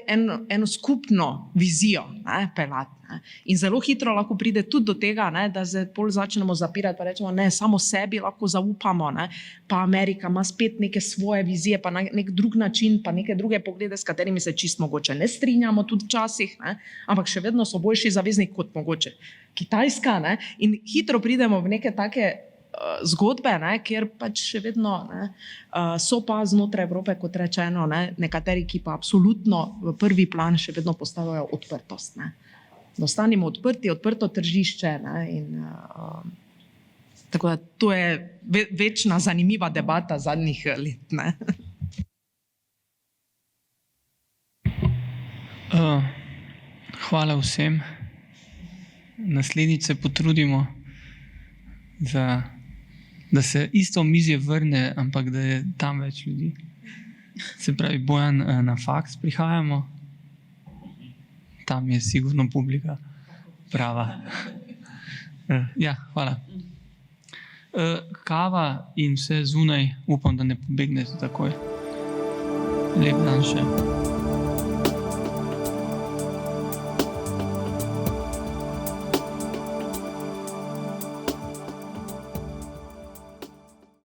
eno skupno vizijo, ne, pelati. Ne. In zelo hitro lahko pride tudi do tega, ne, da se pol začnemo zapirati, pa rečemo, ne, samo sebi lahko zaupamo, ne, pa Amerika ima spet neke svoje vizije, pa na nek drug način, pa neke druge poglede, s katerimi se čisto mogoče ne strinjamo tudi včasih, ne, ampak še vedno so boljši zaveznik kot mogoče Kitajska, ne, in hitro pridemo v neke take zgodbe, ne, kjer pač še vedno so pa znotraj Evrope, kot rečeno, nekateri, ki pa absolutno v prvi plan še vedno postavljajo odprtost. Ne. Da ostanemo odprti, odprto tržišče. Tako da to je večna zanimiva debata zadnjih let. Ne. Hvala vsem. Naslednjič se potrudimo, da se isto omizje vrne, ampak da je tam več ljudi. Se pravi, Bojan, na faks prihajamo, tam je sigurno publika prava. Ja, hvala. Kava in vse zunaj, upam, da ne pobegnete takoj. Lep dan še.